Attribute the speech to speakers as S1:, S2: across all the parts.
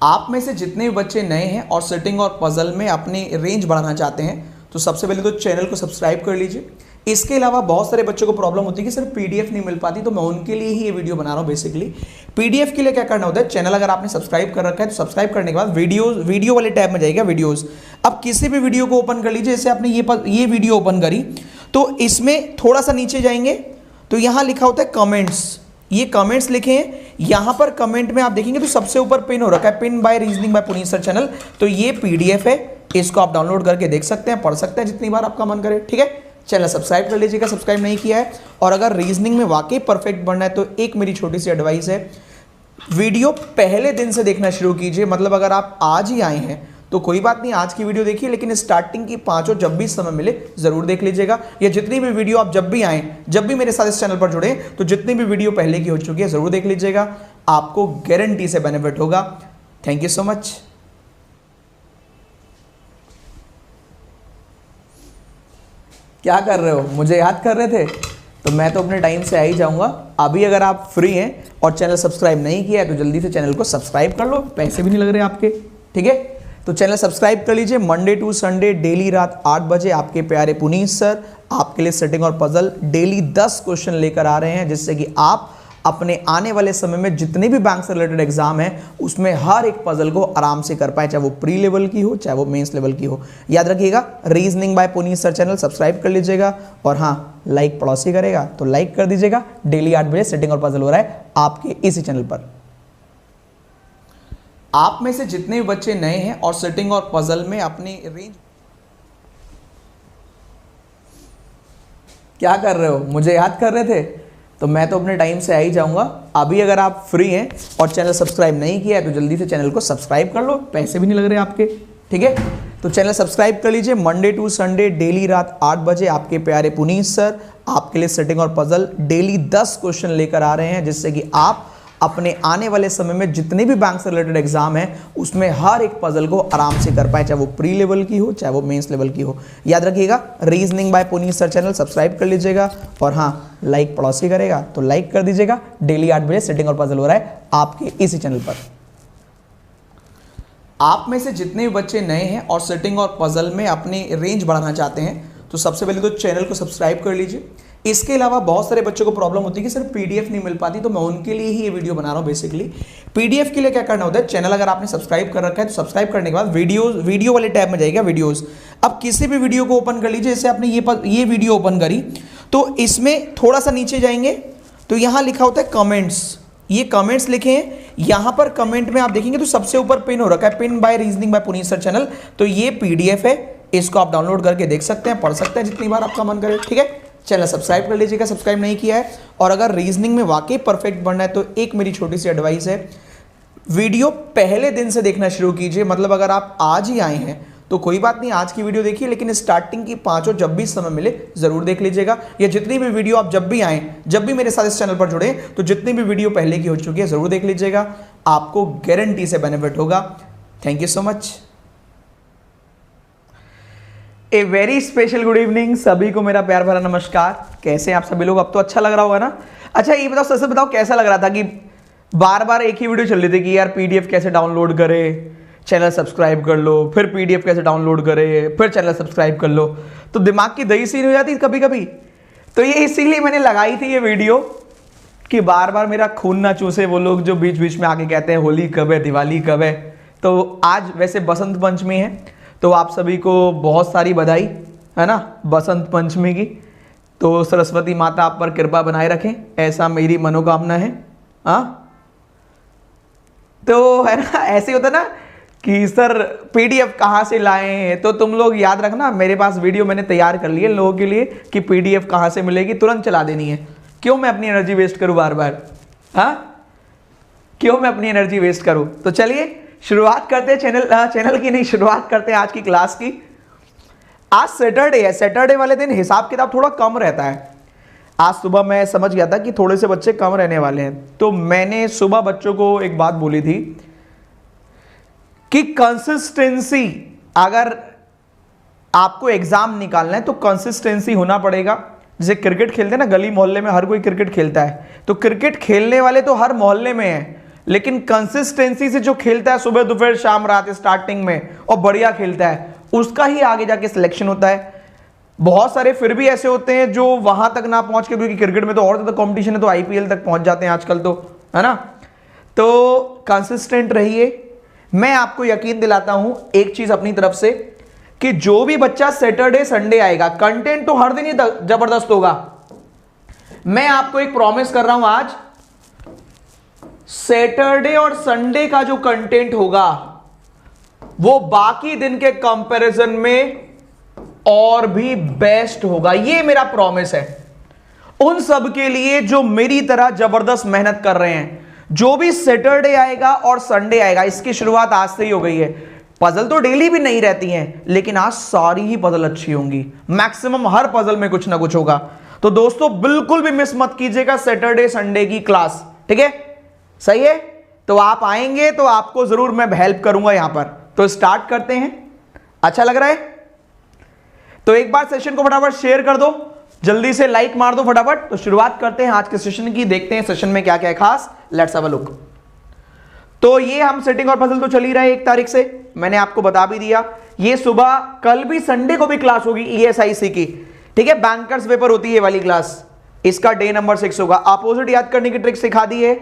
S1: आप में से जितने भी बच्चे नए हैं और सेटिंग और पजल में अपनी रेंज बढ़ाना चाहते हैं तो सबसे पहले तो चैनल को सब्सक्राइब कर लीजिए। इसके अलावा बहुत सारे बच्चों को प्रॉब्लम होती है कि सर पीडीएफ नहीं मिल पाती, तो मैं उनके लिए ही ये वीडियो बना रहा हूँ। बेसिकली पीडीएफ के लिए क्या करना होता है, चैनल अगर आपने सब्सक्राइब कर रखा है तो सब्सक्राइब करने के बाद वीडियो वाले टैब में जाएगा वीडियोस। अब किसी भी वीडियो को ओपन कर लीजिए, जैसे आपने ये वीडियो ओपन करी तो इसमें थोड़ा सा नीचे जाएंगे तो यहाँ लिखा होता है कमेंट्स। ये कमेंट्स लिखे हैं, यहाँ पर कमेंट में आप देखेंगे तो सबसे ऊपर पिन हो रखा है, pin by reasoning by Puneet sir channel. तो ये पीडीएफ है, इसको आप डाउनलोड करके देख सकते हैं, पढ़ सकते हैं जितनी बार आपका मन करे। ठीक है, चैनल सब्सक्राइब कर लीजिएगा सब्सक्राइब नहीं किया है। और अगर रीजनिंग में वाकई परफेक्ट बनना है तो एक मेरी छोटी सी एडवाइस है, वीडियो पहले दिन से देखना शुरू कीजिए। मतलब अगर आप आज ही आए हैं तो कोई बात नहीं, आज की वीडियो देखिए, लेकिन स्टार्टिंग की पांचों जब भी समय मिले जरूर देख लीजिएगा। या जितनी भी वीडियो आप जब भी आए, जब भी मेरे साथ इस चैनल पर जुड़े, तो जितनी भी वीडियो पहले की हो चुकी है जरूर देख लीजिएगा, आपको गारंटी से बेनिफिट होगा। Thank you so much. क्या कर रहे हो, मुझे याद कर रहे थे? तो मैं तो अपने टाइम से आ ही जाऊंगा। अभी अगर आप फ्री हैं और चैनल सब्सक्राइब नहीं किया है तो जल्दी से चैनल को सब्सक्राइब कर लो, पैसे भी नहीं लग रहे आपके। ठीक है, तो चैनल सब्सक्राइब कर लीजिए। मंडे टू संडे डेली रात 8 बजे आपके प्यारे पुनीत सर आपके लिए सेटिंग और पजल डेली 10 क्वेश्चन लेकर आ रहे हैं, जिससे कि आप अपने आने वाले समय में जितने भी बैंक से रिलेटेड एग्जाम है उसमें हर एक पजल को आराम से कर पाए, चाहे वो प्री लेवल की हो चाहे वो मेंस लेवल की हो। याद रखिएगा, reasoning by Puneet sir channel subscribe कर लीजिएगा। और हाँ, लाइक पड़ोसी करेगा तो लाइक कर दीजिएगा। डेली 8 बजे सेटिंग और पजल हो रहा है आपके इसी चैनल पर। आप में से जितने भी बच्चे नए हैं और सेटिंग और पजल में अपनी रेंज, क्या कर रहे हो, मुझे याद कर रहे थे? तो मैं तो अपने टाइम से आ ही जाऊंगा। अभी अगर आप फ्री हैं और चैनल सब्सक्राइब नहीं किया है तो जल्दी से चैनल को सब्सक्राइब कर लो, पैसे भी नहीं लग रहे आपके। ठीक है, तो चैनल सब्सक्राइब कर लीजिए। मंडे टू संडे डेली रात 8 बजे आपके प्यारे पुनीत सर आपके लिए सेटिंग और पजल डेली 10 क्वेश्चन लेकर आ रहे हैं, जिससे कि आप अपने आने वाले समय में जितने भी बैंक से रिलेटेड एग्जाम है उसमें हर एक पजल को आराम से कर पाए, चाहे वो प्री लेवल की हो चाहे वो मेंस लेवल की हो। याद रखिएगा, reasoning by Puneet sir channel subscribe कर लीजिएगा। और हाँ, लाइक पड़ोसी करेगा तो लाइक कर दीजिएगा। डेली 8 बजे सेटिंग और पजल हो रहा है आपके इसी चैनल पर। आप में से जितने भी बच्चे नए हैं और सेटिंग और पजल में अपनी रेंज बढ़ाना चाहते हैं तो सबसे पहले तो चैनल को सब्सक्राइब कर लीजिए। इसके अलावा बहुत सारे बच्चों को प्रॉब्लम होती है कि सर पीडीएफ नहीं मिल पाती, तो मैं उनके लिए ही ये वीडियो बना रहा हूँ। बेसिकली पीडीएफ के लिए क्या करना होता है, चैनल अगर आपने सब्सक्राइब कर रखा है तो सब्सक्राइब करने के बाद वीडियो वाले टैब में जाएगा वीडियोस। अब किसी भी वीडियो को ओपन कर लीजिए, जैसे आपने ये वीडियो ओपन करी तो इसमें थोड़ा सा नीचे जाएंगे तो यहाँ लिखा होता है कमेंट्स। ये कमेंट्स लिखे हैं, यहाँ पर कमेंट में आप देखेंगे तो सबसे ऊपर पिन हो रखा है, pin by reasoning by Puneet sir channel. तो ये पीडीएफ है, इसको आप डाउनलोड करके देख सकते हैं, पढ़ सकते हैं जितनी बार आपका मन करे। ठीक है, चैनल सब्सक्राइब कर लीजिएगा सब्सक्राइब नहीं किया है। और अगर रीजनिंग में वाकई परफेक्ट बनना है तो एक मेरी छोटी सी एडवाइस है, वीडियो पहले दिन से देखना शुरू कीजिए। मतलब अगर आप आज ही आए हैं तो कोई बात नहीं, आज की वीडियो देखिए, लेकिन स्टार्टिंग की पांचों जब भी समय मिले जरूर देख लीजिएगा। या जितनी भी वीडियो आप जब भी आए, जब भी मेरे साथ इस चैनल पर जुड़े, तो जितनी भी वीडियो पहले की हो चुकी है जरूर देख लीजिएगा, आपको गारंटी से बेनिफिट होगा। Thank you so much. A very special good evening सभी को, मेरा प्यार भरा नमस्कार। कैसे हैं आप सभी लोग? अब तो अच्छा लग रहा होगा ना? अच्छा ये बताओ, सच से बताओ कैसा लग रहा था कि बार बार एक ही वीडियो चल रही थी कि यार पीडीएफ कैसे डाउनलोड करें, चैनल सब्सक्राइब कर लो, फिर पीडीएफ कैसे डाउनलोड करें, फिर चैनल सब्सक्राइब कर लो। तो दिमाग की दही सीन हो जाती कभी कभी। तो ये इसीलिए मैंने लगाई थी ये वीडियो कि बार बार मेरा खून ना चूसे वो लोग जो बीच बीच में आके कहते हैं होली कब है, दिवाली कब है। तो आज वैसे बसंत पंचमी है, तो आप सभी को बहुत सारी बधाई है ना बसंत पंचमी की। तो सरस्वती माता आप पर कृपा बनाए रखें, ऐसा मेरी मनोकामना है। हाँ, तो है ना, ऐसे होता ना कि सर पीडीएफ कहाँ से लाएं, तो तुम लोग याद रखना, मेरे पास वीडियो मैंने तैयार कर ली है लोगों के लिए कि पीडीएफ कहाँ से मिलेगी, तुरंत चला देनी है। क्यों मैं अपनी एनर्जी वेस्ट करूँ बार बार? हाँ, क्यों मैं अपनी एनर्जी वेस्ट करूँ? तो चलिए शुरुआत करते हैं, चैनल की नहीं, शुरुआत करते हैं आज की क्लास की। आज सैटरडे है, सैटरडे वाले दिन हिसाब किताब थोड़ा कम रहता है। आज सुबह मैं समझ गया था कि थोड़े से बच्चे कम रहने वाले हैं, तो मैंने सुबह बच्चों को एक बात बोली थी कि कंसिस्टेंसी, अगर आपको एग्जाम निकालना है तो कंसिस्टेंसी होना पड़ेगा। जैसे क्रिकेट खेलते हैं ना, गली मोहल्ले में हर कोई क्रिकेट खेलता है, तो क्रिकेट खेलने वाले तो हर मोहल्ले में है, लेकिन कंसिस्टेंसी से जो खेलता है सुबह दोपहर शाम रात स्टार्टिंग में और बढ़िया खेलता है, उसका ही आगे जाके सिलेक्शन होता है। बहुत सारे फिर भी ऐसे होते हैं जो वहां तक ना पहुंच के, क्योंकि क्रिकेट में तो और ज्यादा कंपटीशन है, तो आईपीएल तक पहुंच जाते हैं आजकल तो, है ना। तो कंसिस्टेंट रहिए। मैं आपको यकीन दिलाता हूं एक चीज अपनी तरफ से, कि जो भी बच्चा सैटरडे संडे आएगा, कंटेंट तो हर दिन ही जबरदस्त होगा। मैं आपको एक प्रॉमिस कर रहा हूं आज, सैटरडे और संडे का जो कंटेंट होगा वो बाकी दिन के कंपैरिजन में और भी बेस्ट होगा। ये मेरा प्रॉमिस है उन सब के लिए जो मेरी तरह जबरदस्त मेहनत कर रहे हैं। जो भी सैटरडे आएगा और संडे आएगा, इसकी शुरुआत आज से ही हो गई है। पजल तो डेली भी नहीं रहती हैं, लेकिन आज सारी ही पजल अच्छी होंगी। मैक्सिमम हर पजल में कुछ ना कुछ होगा। तो दोस्तों बिल्कुल भी मिस मत कीजिएगा सैटरडे संडे की क्लास, ठीक है? सही है। तो आप आएंगे तो आपको जरूर मैं हेल्प करूंगा यहां पर। तो स्टार्ट करते हैं। अच्छा लग रहा है? तो एक बार सेशन को फटाफट शेयर कर दो, जल्दी से लाइक मार दो फटाफट। तो शुरुआत करते हैं आज के सेशन की, देखते हैं सेशन में क्या क्या है खास। Let's have a look. तो ये हम सेटिंग और पजल तो चल ही रहा है 1 तारीख से, मैंने आपको बता भी दिया। ये सुबह कल भी संडे को भी क्लास होगी ईएसआईसी की, ठीक है? बैंकर्स पेपर होती है ये वाली क्लास, इसका डे नंबर 6 होगा। अपोजिट याद करने की ट्रिक सिखा दी है।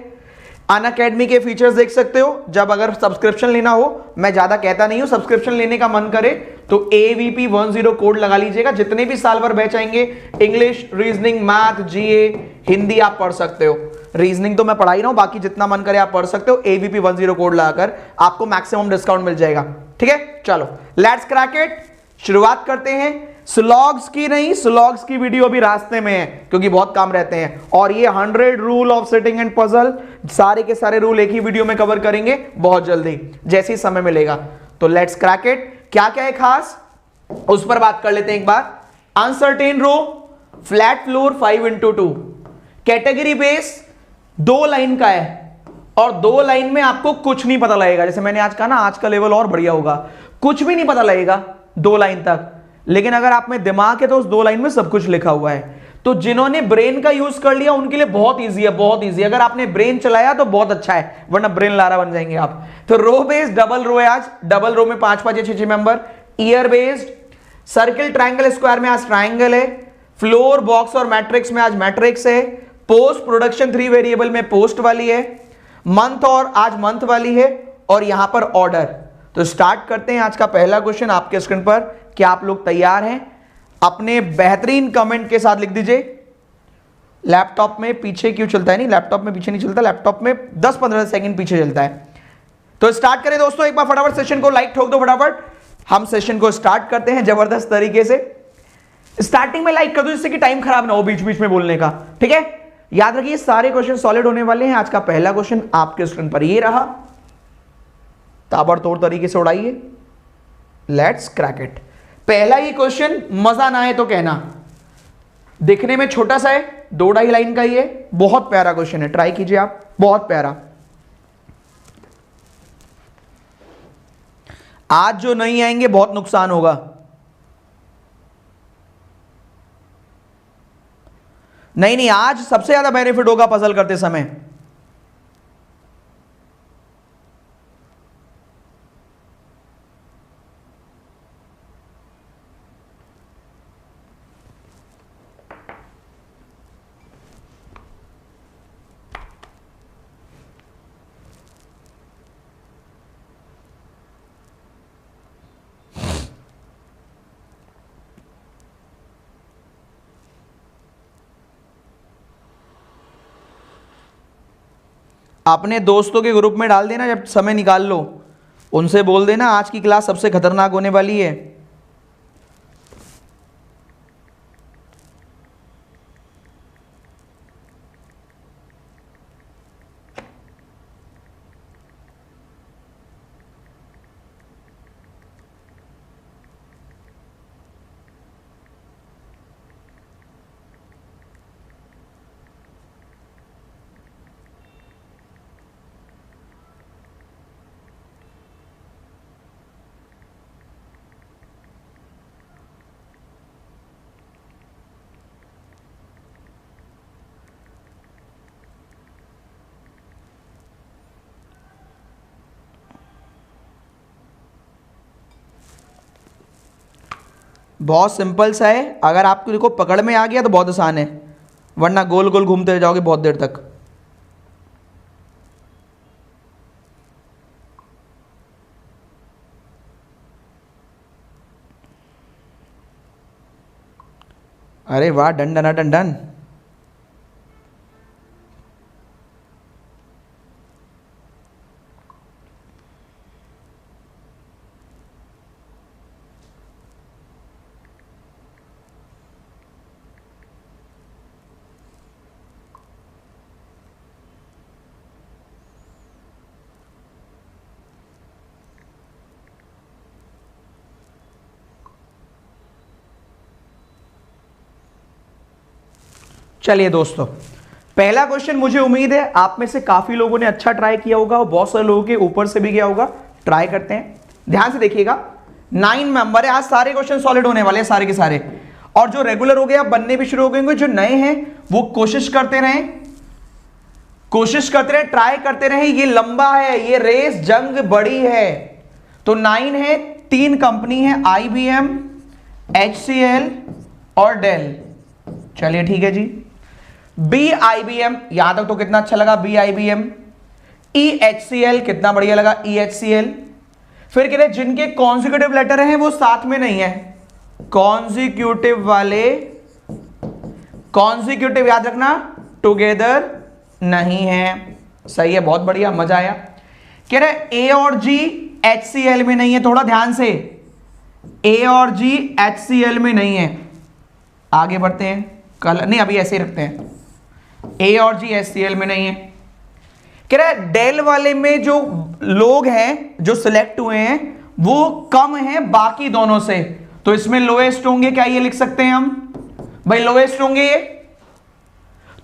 S1: अनअकैडमी के फीचर्स देख सकते हो जब अगर सब्सक्रिप्शन लेना हो। मैं ज्यादा कहता नहीं हूं, सब्सक्रिप्शन लेने का मन करे तो AVP 10 कोड लगा लीजिएगा। जितने भी साल भर बैच आएंगे, इंग्लिश, रीजनिंग, मैथ, जीए, हिंदी आप पढ़ सकते हो। रीजनिंग तो मैं पढ़ा ही रहा हूं, बाकी जितना मन करे आप पढ़ सकते हो। AVP 10 कोड लगाकर आपको मैक्सिमम डिस्काउंट मिल जाएगा, ठीक है? चलो लेट्स क्रैक इट। शुरुआत करते हैं। स्लॉग्स की नहीं, स्लॉग्स की वीडियो अभी रास्ते में है क्योंकि बहुत काम रहते हैं। और ये 100 rule of setting and puzzle, सारे के सारे रूल एक ही वीडियो में कवर करेंगे बहुत जल्दी, जैसे ही समय मिलेगा। तो लेट्स क्रैक इट। क्या क्या है खास उस पर बात कर लेते हैं एक बार। Uncertain row, flat floor 5x2, category base 2 line का है और 2 लाइन में आपको कुछ नहीं पता लगेगा। जैसे मैंने आज कहा ना, आज का लेवल और बढ़िया होगा, कुछ भी नहीं पता लगेगा 2 लाइन तक। लेकिन अगर आप में दिमाग है तो उस 2 लाइन में सब कुछ लिखा हुआ है। तो जिन्होंने ब्रेन का यूज कर लिया उनके लिए बहुत इजी है, बहुत इजी। अगर आपने ब्रेन चलाया तो बहुत अच्छा है, वरना ब्रेन लारा बन जाएंगे आप। तो रो बेस्ड डबल रो है आज, डबल रो में 5-5 या 6-6 member. Year based, circle, triangle, square में आज ट्रायंगल है। फ्लोर, बॉक्स और मैट्रिक्स में आज मैट्रिक्स है। पोस्ट प्रोडक्शन 3 वेरिएबल में पोस्ट वाली है। मंथ और आज मंथ वाली है। और यहां पर ऑर्डर। तो स्टार्ट करते हैं आज का पहला क्वेश्चन आपके स्क्रीन पर। क्या आप लोग तैयार हैं? अपने बेहतरीन कमेंट के साथ लिख दीजिए। लैपटॉप में पीछे क्यों चलता है? नहीं, लैपटॉप में पीछे नहीं चलता, लैपटॉप में 10-15 सेकंड पीछे चलता है। तो स्टार्ट करें दोस्तों, एक बार फटाफट सेशन को लाइक ठोक दो फटाफट। हम सेशन को स्टार्ट करते हैं जबरदस्त तरीके से। स्टार्टिंग में लाइक कर दो जिससे कि टाइम खराब ना हो बीच बीच में बोलने का, ठीक है? याद रखिए सारे क्वेश्चन सॉलिड होने वाले हैं। आज का पहला क्वेश्चन आपके स्क्रीन पर ये रहा, ताबड़तोड़ तरीके से उड़ाइए। Let's crack it. पहला ही क्वेश्चन, मजा ना आए तो कहना। दिखने में छोटा सा है, 2-2.5 लाइन का ही है, बहुत प्यारा क्वेश्चन है, ट्राई कीजिए आप, बहुत प्यारा। आज जो नहीं आएंगे बहुत नुकसान होगा। नहीं नहीं, आज सबसे ज्यादा बेनिफिट होगा पजल करते समय। अपने दोस्तों के ग्रुप में डाल देना, जब समय निकाल लो उनसे बोल देना आज की क्लास सबसे खतरनाक होने वाली है। बहुत सिंपल सा है, अगर आपको देखो पकड़ में आ गया तो बहुत आसान है, वरना गोल गोल घूमते रह जाओगे बहुत देर तक। अरे वाह, डन डन डन डन। चलिए दोस्तों, पहला क्वेश्चन मुझे उम्मीद है आप में से काफी लोगों ने अच्छा ट्राई किया होगा और बहुत सारे लोगों के ऊपर से भी गया होगा। ट्राई करते हैं, ध्यान से देखिएगा। 9 मेंबर है, आज सारे क्वेश्चन सॉलिड होने वाले हैं सारे के सारे, और जो रेगुलर हो गए अब बनने भी शुरू हो गए। जो नए हैं वो कोशिश करते रहें, ट्राई करते रहें। ये लंबा है, ये रेस जंग बड़ी है। तो 9 है, 3 कंपनी है, IBM, HCL और डेल। चलिए ठीक है जी। BIBM, यहां तक तो कितना अच्छा लगा, BIBM। EHCL, कितना बढ़िया लगा, EHCL। फिर कह रहे जिनके कॉन्जिक्यूटिव लेटर हैं वो साथ में नहीं है, कॉन्जिक्यूटिव वाले, कॉन्जिक्यूटिव याद रखना, टुगेदर नहीं है। सही है, बहुत बढ़िया, मजा आया। कह रहे A और G HCL में नहीं है, थोड़ा ध्यान से, A और G HCL में नहीं है। आगे बढ़ते हैं, कल नहीं अभी ऐसे ही रखते हैं। A और G HCL में नहीं है। कह रहा है डेल वाले में जो लोग हैं जो सिलेक्ट हुए हैं वो कम हैं बाकी दोनों से, तो इसमें लोएस्ट होंगे। क्या ये लिख सकते हैं हम भाई, लोएस्ट होंगे ये।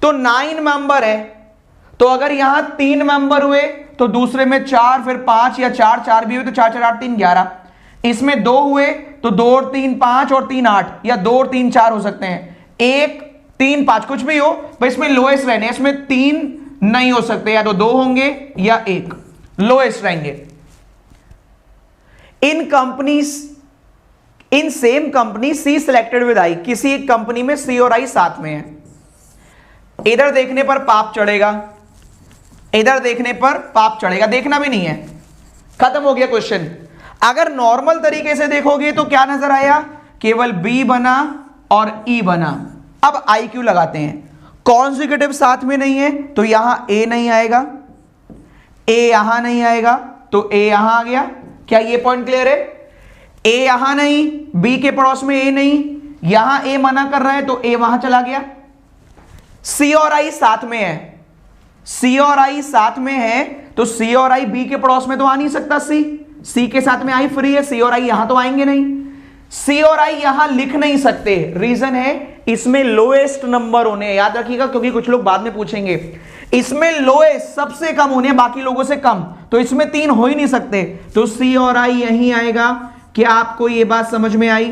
S1: तो 9 मेंबर है, तो अगर यहां 3 मेंबर हुए तो दूसरे में 4, फिर 5 या 4 भी हुए तो 4 4 8 3 11। इसमें 2 हुए तो 2 और 3 5 और 3 8, या 2 और 3 4 हो सकते हैं, 1 3 5 कुछ भी हो, पर इसमें लोएस्ट रहने, इसमें 3 नहीं हो सकते, या तो 2 होंगे या 1 लोएस्ट रहेंगे। In companies, in same company C selected with I, किसी एक कंपनी में सी और आई साथ में है। इधर देखने पर पाप चढ़ेगा, इधर देखने पर पाप चढ़ेगा, देखना भी नहीं है, खत्म हो गया क्वेश्चन। अगर नॉर्मल तरीके से देखोगे तो क्या नजर आया, केवल बी बना और ई बना। अब आई क्यू लगाते हैं, कॉन्जिक्यूटिव साथ में नहीं है तो यहां ए नहीं आएगा, ए यहां नहीं आएगा तो ए यहां आ गया। क्या ये पॉइंट क्लियर है? ए यहां नहीं, बी के पड़ोस में ए नहीं, यहां ए मना कर रहा है तो ए वहां चला गया। सी और आई साथ में है, सी और आई साथ में है तो सी और आई बी के पड़ोस में तो आ नहीं सकता, सी के साथ में आई फ्री है, सी और आई यहां तो आएंगे नहीं। सी और आई यहां लिख नहीं सकते, रीजन है इसमें लोएस्ट नंबर होने, याद रखिएगा क्योंकि कुछ लोग बाद में पूछेंगे। इसमें लोएस्ट सबसे कम होने, बाकी लोगों से कम, तो इसमें 3 हो ही नहीं सकते, तो सी और आई यहीं आएगा। क्या आपको यह बात समझ में आई?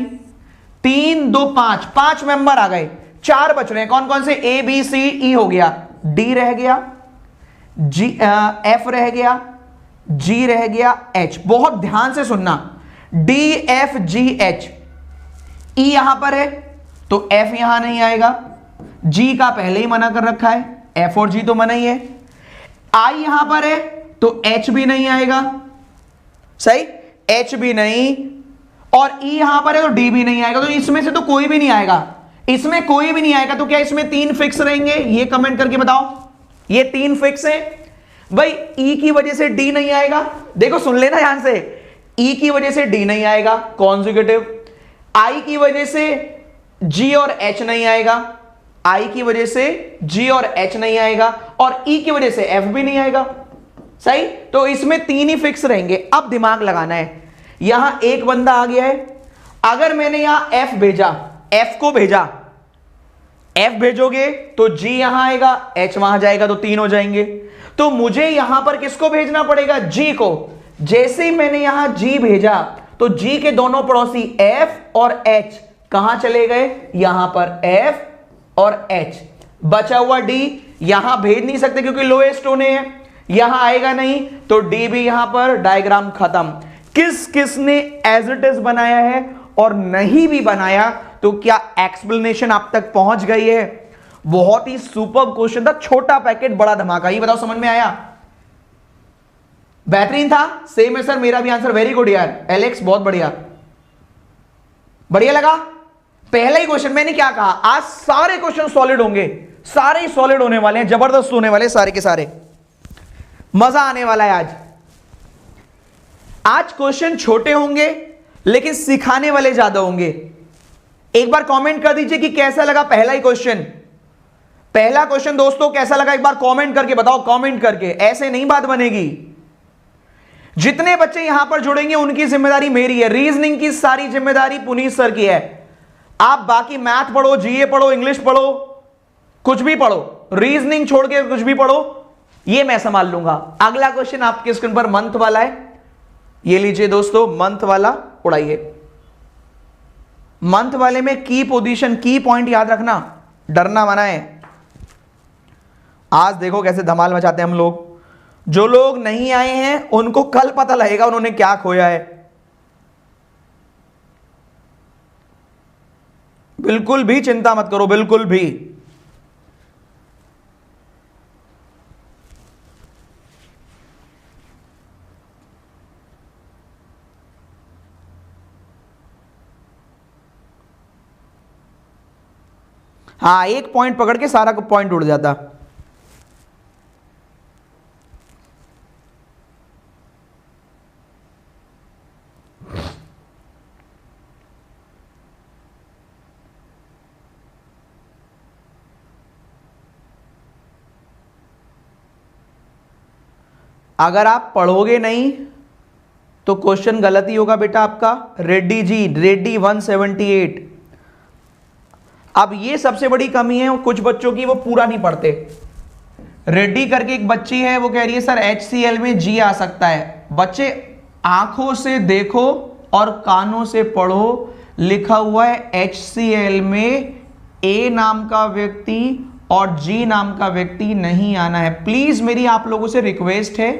S1: 3 2 5, 5 मेंबर आ गए, 4 बच रहे हैं, कौन कौन से? ए बी सी ई हो गया, डी रह गया, जी एफ रह गया, जी रह गया, एच। बहुत ध्यान से सुनना, डी एफ जी एच, ई यहां पर है तो एफ यहां नहीं आएगा, जी का पहले ही मना कर रखा है, एफ और जी तो मना ही है, आई यहां पर है तो एच भी नहीं आएगा, सही, एच भी नहीं, और ई यहां पर है तो डी भी नहीं आएगा, तो इसमें से तो कोई भी नहीं आएगा, इसमें कोई भी नहीं आएगा। तो क्या इसमें 3 फिक्स रहेंगे? ये कमेंट करके बताओ, ये 3 फिक्स है भाई। ई की वजह से डी नहीं आएगा, देखो सुन लेना ध्यान से, ई की वजह से डी नहीं आएगा कॉन्जिक्यूटिव, आई की वजह से जी और एच नहीं आएगा, आई की वजह से जी और एच नहीं आएगा, और ई की वजह से एफ भी नहीं आएगा, सही। तो इसमें 3 ही फिक्स रहेंगे। अब दिमाग लगाना है, यहां एक बंदा आ गया है, अगर मैंने यहां एफ भेजा, एफ को भेजा, एफ भेजोगे तो जी यहां आएगा, एच वहां जाएगा तो 3 हो जाएंगे। तो मुझे यहां पर किसको भेजना पड़ेगा? जी को। जैसे ही मैंने यहां जी भेजा तो जी के दोनों पड़ोसी एफ और एच कहां चले गए? यहां पर एफ और एच, बचा हुआ डी यहां भेज नहीं सकते क्योंकि लोएस्ट होने हैं, यहां आएगा नहीं तो डी भी यहां पर, डायग्राम खत्म। किस किस ने एज इट इज बनाया है और नहीं भी बनाया तो क्या एक्सप्लेनेशन आप तक पहुंच गई है? बहुत ही सुपर क्वेश्चन था, छोटा पैकेट बड़ा धमाका। ये बताओ समझ में आया? बेहतरीन था? सेम है सर, मेरा भी आंसर। वेरी गुड यार एलेक्स, बहुत बढ़िया, बढ़िया लगा। पहला ही क्वेश्चन मैंने क्या कहा, आज सारे क्वेश्चन सॉलिड होंगे, सारे ही सॉलिड होने वाले हैं, जबरदस्त होने वाले सारे के सारे, मजा आने वाला है आज। आज क्वेश्चन छोटे होंगे लेकिन सिखाने वाले ज्यादा होंगे। एक बार कमेंट कर दीजिए कि कैसा लगा पहला ही क्वेश्चन। पहला क्वेश्चन दोस्तों कैसा लगा, एक बार कमेंट करके बताओ, कमेंट करके, ऐसे नहीं बात बनेगी। जितने बच्चे यहां पर जुड़ेंगे उनकी जिम्मेदारी मेरी है, रीजनिंग की सारी जिम्मेदारी पुनीत सर की है। आप बाकी मैथ पढ़ो, जीए पढ़ो, इंग्लिश पढ़ो, कुछ भी पढ़ो, रीजनिंग छोड़ के कुछ भी पढ़ो, ये मैं संभाल लूंगा। अगला क्वेश्चन आपके स्क्रीन पर मंथ वाला है, ये लीजिए दोस्तों, मंथ वाला उड़ाइए। मंथ वाले में की पोजीशन, की पॉइंट याद रखना, डरना मना है। आज देखो कैसे धमाल मचाते हैं हम लोग। जो लोग नहीं आए हैं उनको कल पता लगेगा उन्होंने क्या खोया है। बिल्कुल भी चिंता मत करो, बिल्कुल भी। हाँ, एक पॉइंट पकड़ के सारा पॉइंट उड़ जाता। अगर आप पढ़ोगे नहीं तो क्वेश्चन गलत ही होगा बेटा आपका। रेड्डी जी, रेड्डी 178। अब ये सबसे बड़ी कमी है कुछ बच्चों की, वो पूरा नहीं पढ़ते। रेड्डी करके एक बच्ची है, वो कह रही है सर HCl में जी आ सकता है। बच्चे आंखों से देखो और कानों से पढ़ो, लिखा हुआ है HCl में A नाम का व्यक्ति और G नाम का व्यक्ति नहीं आना है। प्लीज मेरी आप लोगों से रिक्वेस्ट है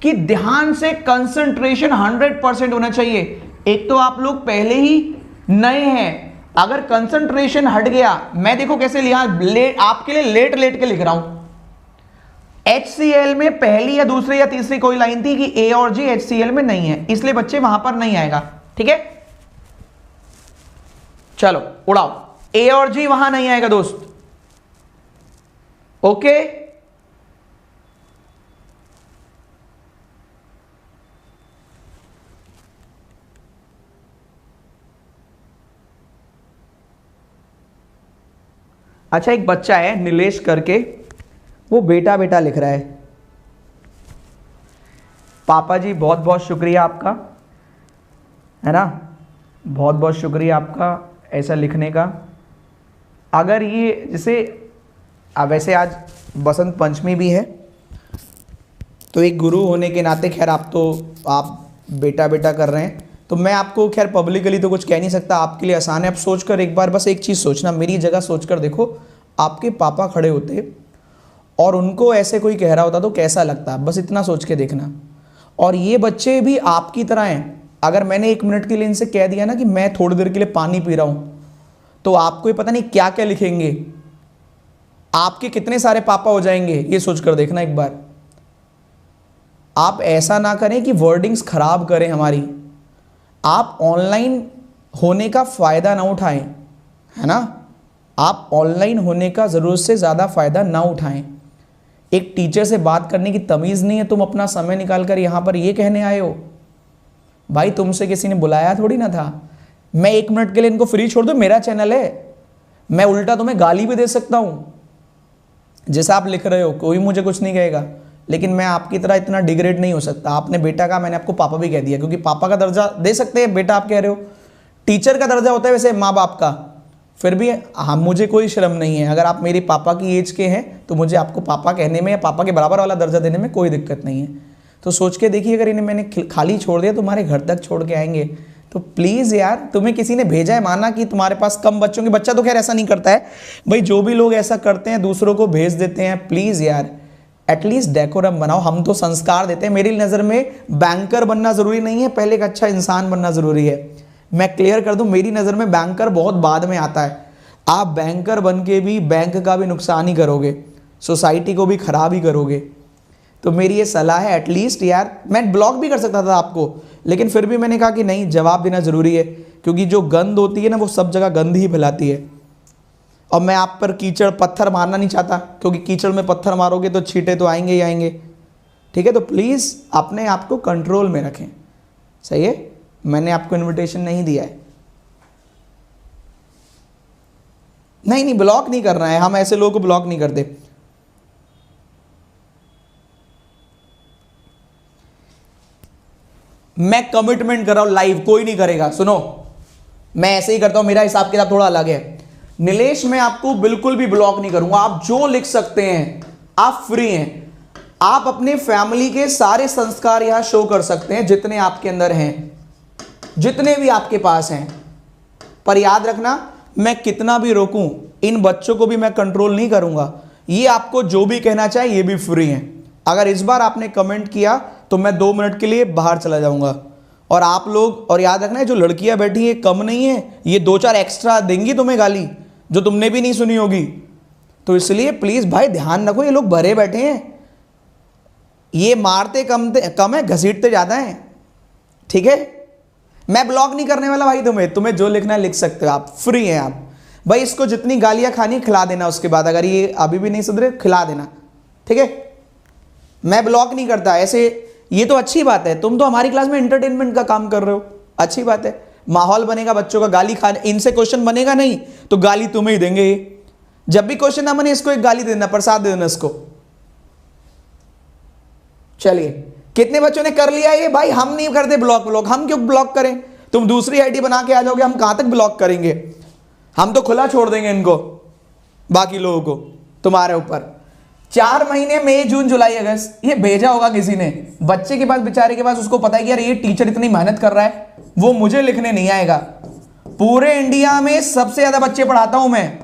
S1: कि ध्यान से कंसंट्रेशन 100% होना चाहिए। एक तो आप लोग पहले ही नए हैं, अगर कंसंट्रेशन हट गया, मैं देखो कैसे लिया, आपके लिए लेट लेट के लिख रहा हूं। HCl में पहली या दूसरी या तीसरी कोई लाइन थी कि A और G HCl में नहीं है, इसलिए बच्चे वहां पर नहीं आएगा। ठीक है, चलो उड़ाओ, A और G वहां नहीं आएगा दोस्त। ओके, अच्छा, एक बच्चा है नीलेश करके, वो बेटा बेटा लिख रहा है। पापा जी बहुत बहुत शुक्रिया आपका, है ना, बहुत बहुत शुक्रिया आपका ऐसा लिखने का। अगर ये जैसे वैसे आज बसंत पंचमी भी है, तो एक गुरु होने के नाते खैर आप बेटा बेटा कर रहे हैं, तो मैं आपको खैर पब्लिकली तो कुछ कह नहीं सकता, आपके लिए आसान है। आप सोचकर एक बार बस एक चीज़ सोचना, मेरी जगह सोचकर देखो, आपके पापा खड़े होते और उनको ऐसे कोई कह रहा होता तो कैसा लगता, बस इतना सोच के देखना। और ये बच्चे भी आपकी तरह हैं। अगर मैंने 1 मिनट के लिए इनसे कह दिया ना कि मैं थोड़ी देर के लिए पानी पी रहा हूँ, तो आपको ही पता नहीं क्या क्या लिखेंगे, आपके कितने सारे पापा हो जाएंगे, ये सोचकर देखना एक बार। आप ऐसा ना करें कि वर्डिंग्स खराब करें हमारी। आप ऑनलाइन होने का फ़ायदा ना उठाएं, है ना, आप ऑनलाइन होने का ज़रूरत से ज़्यादा फ़ायदा ना उठाएं। एक टीचर से बात करने की तमीज़ नहीं है, तुम अपना समय निकाल कर यहाँ पर ये कहने आए हो। भाई तुमसे किसी ने बुलाया थोड़ी ना था। मैं 1 मिनट के लिए इनको फ्री छोड़ दूँ, मेरा चैनल है, मैं उल्टा तुम्हें गाली भी दे सकता हूँ। जैसा आप लिख रहे हो कोई मुझे कुछ नहीं कहेगा, लेकिन मैं आपकी तरह इतना डिग्रेड नहीं हो सकता। आपने बेटा कहा, मैंने आपको पापा भी कह दिया, क्योंकि पापा का दर्जा दे सकते हैं, बेटा आप कह रहे हो। टीचर का दर्जा होता है वैसे माँ बाप का, फिर भी हाँ मुझे कोई शर्म नहीं है। अगर आप मेरी पापा की एज के हैं तो मुझे आपको पापा कहने में या पापा के बराबर वाला दर्जा देने में कोई दिक्कत नहीं है। तो सोच के देखिए, अगर इन्हें मैंने खाली छोड़ दिया, तुम्हारे घर तक छोड़ के आएंगे, तो प्लीज़ यार, तुम्हें किसी ने भेजा है, माना कि तुम्हारे पास कम बच्चों के, बच्चा तो खैर ऐसा नहीं करता है भाई, जो भी लोग ऐसा करते हैं दूसरों को भेज देते हैं, प्लीज़ यार एटलीस्ट डेकोरम बनाओ। हम तो संस्कार देते हैं। मेरी नज़र में बैंकर बनना ज़रूरी नहीं है, पहले एक अच्छा इंसान बनना ज़रूरी है। मैं क्लियर कर दूं, मेरी नज़र में बैंकर बहुत बाद में आता है। आप बैंकर बन के भी बैंक का भी नुकसान ही करोगे, सोसाइटी को भी खराब ही करोगे। तो मेरी ये सलाह है, एटलीस्ट यार, मैं ब्लॉक भी कर सकता था आपको, लेकिन फिर भी मैंने कहा कि नहीं, जवाब देना ज़रूरी है, क्योंकि जो गंद होती है ना वो सब जगह गंद ही फैलाती है। और मैं आप पर कीचड़ पत्थर मारना नहीं चाहता, क्योंकि कीचड़ में पत्थर मारोगे तो छींटे तो आएंगे ही आएंगे। ठीक है, तो प्लीज़ अपने आप को कंट्रोल में रखें। सही है, मैंने आपको इनविटेशन नहीं दिया है। नहीं, ब्लॉक नहीं करना है, हम ऐसे लोगों को ब्लॉक नहीं करते। मैं कमिटमेंट कर रहा हूं लाइव, कोई नहीं करेगा। सुनो, मैं ऐसे ही करता हूं, मेरा हिसाब किताब थोड़ा अलग है। नीलेश, मैं आपको बिल्कुल भी ब्लॉक नहीं करूंगा। आप जो लिख सकते हैं, आप फ्री हैं। आप अपने फैमिली के सारे संस्कार यहां शो कर सकते हैं, जितने आपके अंदर हैं, जितने भी आपके पास हैं। पर याद रखना, मैं कितना भी रोकूं, इन बच्चों को भी मैं कंट्रोल नहीं करूंगा। ये आपको जो भी कहना चाहे, ये भी फ्री हैं। अगर इस बार आपने कमेंट किया तो मैं 2 मिनट के लिए बाहर चला जाऊंगा। और आप लोग, और याद रखना, जो लड़कियां बैठी हैं कम नहीं है, ये 2-4 एक्स्ट्रा देंगी तुम्हें गाली, जो तुमने भी नहीं सुनी होगी। तो इसलिए प्लीज भाई ध्यान रखो, ये लोग भरे बैठे हैं, ये मारते कम है, घसीटते ज्यादा हैं। ठीक है, मैं ब्लॉक नहीं करने वाला भाई। तुम्हें जो लिखना है लिख सकते हो, आप फ्री हैं। आप भाई इसको जितनी गालियां खानी खिला देना, उसके बाद अगर ये अभी भी नहीं सुधरे खिला देना। ठीक है, मैं ब्लॉक नहीं करता ऐसे। ये तो अच्छी बात है, तुम तो हमारी क्लास में एंटरटेनमेंट का काम कर रहे हो, अच्छी बात है। माहौल बनेगा बच्चों का, गाली खाने, इनसे क्वेश्चन बनेगा नहीं तो गाली तुम्हें ही देंगे। जब भी क्वेश्चन ना बने, इसको एक गाली दे देना, प्रसाद दे देना इसको। चलिए, कितने बच्चों ने कर लिया ये? भाई हम नहीं करते ब्लॉक, हम क्यों ब्लॉक करें? तुम दूसरी आईडी बना के आ जाओगे, हम कहां तक ब्लॉक करेंगे? हम तो खुला छोड़ देंगे इनको, बाकी लोगों को, तुम्हारे ऊपर। 4 महीने, मई, जून, जुलाई, अगस्त, ये भेजा होगा किसी ने बच्चे के पास, बेचारे के पास। उसको पता है कि यार ये टीचर इतनी मेहनत कर रहा है, वो मुझे लिखने नहीं आएगा। पूरे इंडिया में सबसे ज्यादा बच्चे पढ़ाता हूं मैं,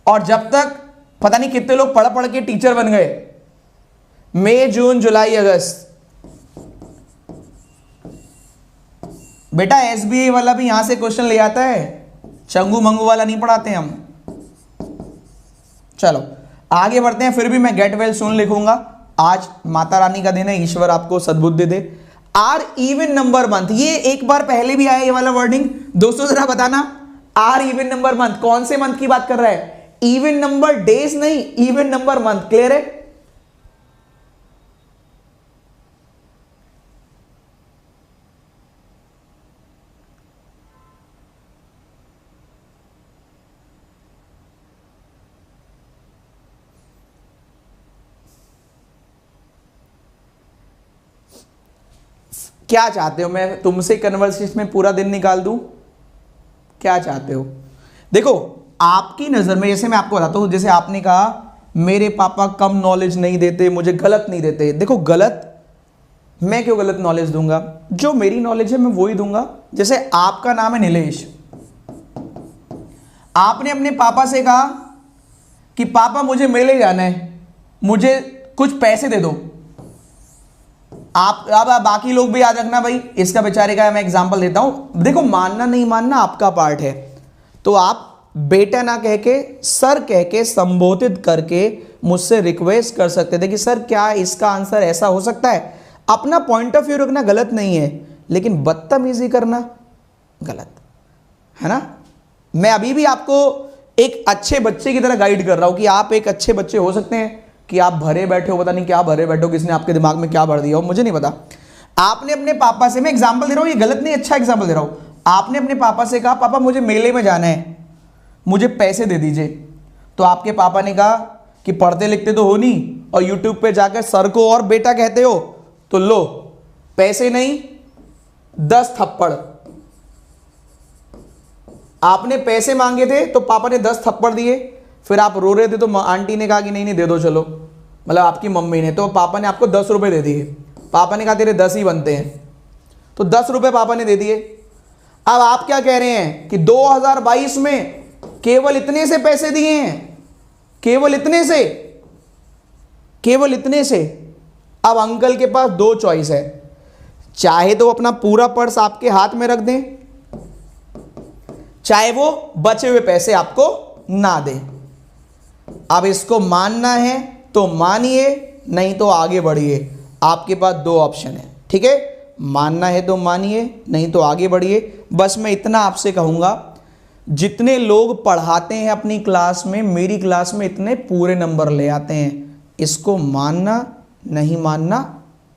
S1: और जब तक पता नहीं कितने लोग पढ़ पढ़ के टीचर बन गए। मई, जून, जुलाई, अगस्त। बेटा एसबीआई वाला भी यहां से क्वेश्चन ले आता है, चंगू मंगू वाला नहीं पढ़ाते हम। चलो आगे बढ़ते हैं। फिर भी मैं गेट वेल सून लिखूंगा। आज माता रानी का दिन है, ईश्वर आपको सद्बुद्धि दे। आर इवन नंबर मंथ, ये एक बार पहले भी आया ये वाला वर्डिंग। दोस्तों जरा बताना, आर इवन नंबर मंथ, कौन से मंथ की बात कर रहा है? इवन नंबर डेज नहीं, इवन नंबर मंथ। क्लियर है? क्या चाहते हो? मैं तुमसे कन्वर्सेशन में पूरा दिन निकाल दूं? क्या चाहते हो? देखो, आपकी नजर में, जैसे मैं आपको बताता हूं, जैसे आपने कहा मेरे पापा कम नॉलेज नहीं देते, मुझे गलत नहीं देते। देखो, गलत मैं क्यों गलत नॉलेज दूंगा? जो मेरी नॉलेज है मैं वो ही दूंगा। जैसे आपका नाम है नीलेश, आपने अपने पापा से कहा कि पापा मुझे मेले जाना है, मुझे कुछ पैसे दे दो। आप अब बाकी लोग भी याद रखना भाई, इसका बेचारे का मैं एग्जांपल देता हूं। देखो, मानना नहीं मानना आपका पार्ट है, तो आप बेटा ना कह के सर कह के संबोधित करके मुझसे रिक्वेस्ट कर सकते थे कि सर क्या इसका आंसर ऐसा हो सकता है। अपना पॉइंट ऑफ व्यू रखना गलत नहीं है, लेकिन बदतमीजी करना गलत है ना। मैं अभी भी आपको एक अच्छे बच्चे की तरह गाइड कर रहा हूं कि आप एक अच्छे बच्चे हो सकते हैं। कि आप भरे बैठे हो, पता नहीं क्या भरे बैठे हो, किसने आपके दिमाग में क्या भर दिया हो, मुझे नहीं पता। आपने अपने पापा से, मैं एग्जांपल दे रहा हूं, ये गलत नहीं, अच्छा एग्जांपल दे रहा हूं। आपने अपने पापा से कहा पापा मुझे मेले में जाना है, मुझे पैसे दे दीजिए। तो आपके पापा ने कहा कि पढ़ते लिखते तो हो नहीं, और यूट्यूब पे जाकर सर को और बेटा कहते हो, तो लो पैसे नहीं 10 थप्पड़। आपने पैसे मांगे थे तो पापा ने 10 थप्पड़ दिए। फिर आप रो रहे थे तो आंटी ने कहा कि नहीं नहीं दे दो चलो, मतलब आपकी मम्मी ने, तो पापा ने आपको 10 रुपए दे दिए। पापा ने कहा तेरे 10 ही बनते हैं, तो 10 रुपए पापा ने दे दिए। अब आप क्या कह रहे हैं कि 2022 में केवल इतने से पैसे दिए हैं, केवल इतने से, केवल इतने से। अब अंकल के पास 2 चॉइस है, चाहे तो अपना पूरा पर्स आपके हाथ में रख दें, चाहे वो बचे हुए पैसे आपको ना दे। अब इसको मानना है तो मानिए, नहीं तो आगे बढ़िए। आपके पास दो ऑप्शन है, ठीक है। मानना है तो मानिए, नहीं तो आगे बढ़िए। बस मैं इतना आपसे कहूंगा, जितने लोग पढ़ाते हैं अपनी क्लास में, मेरी क्लास में इतने पूरे नंबर ले आते हैं। इसको मानना नहीं मानना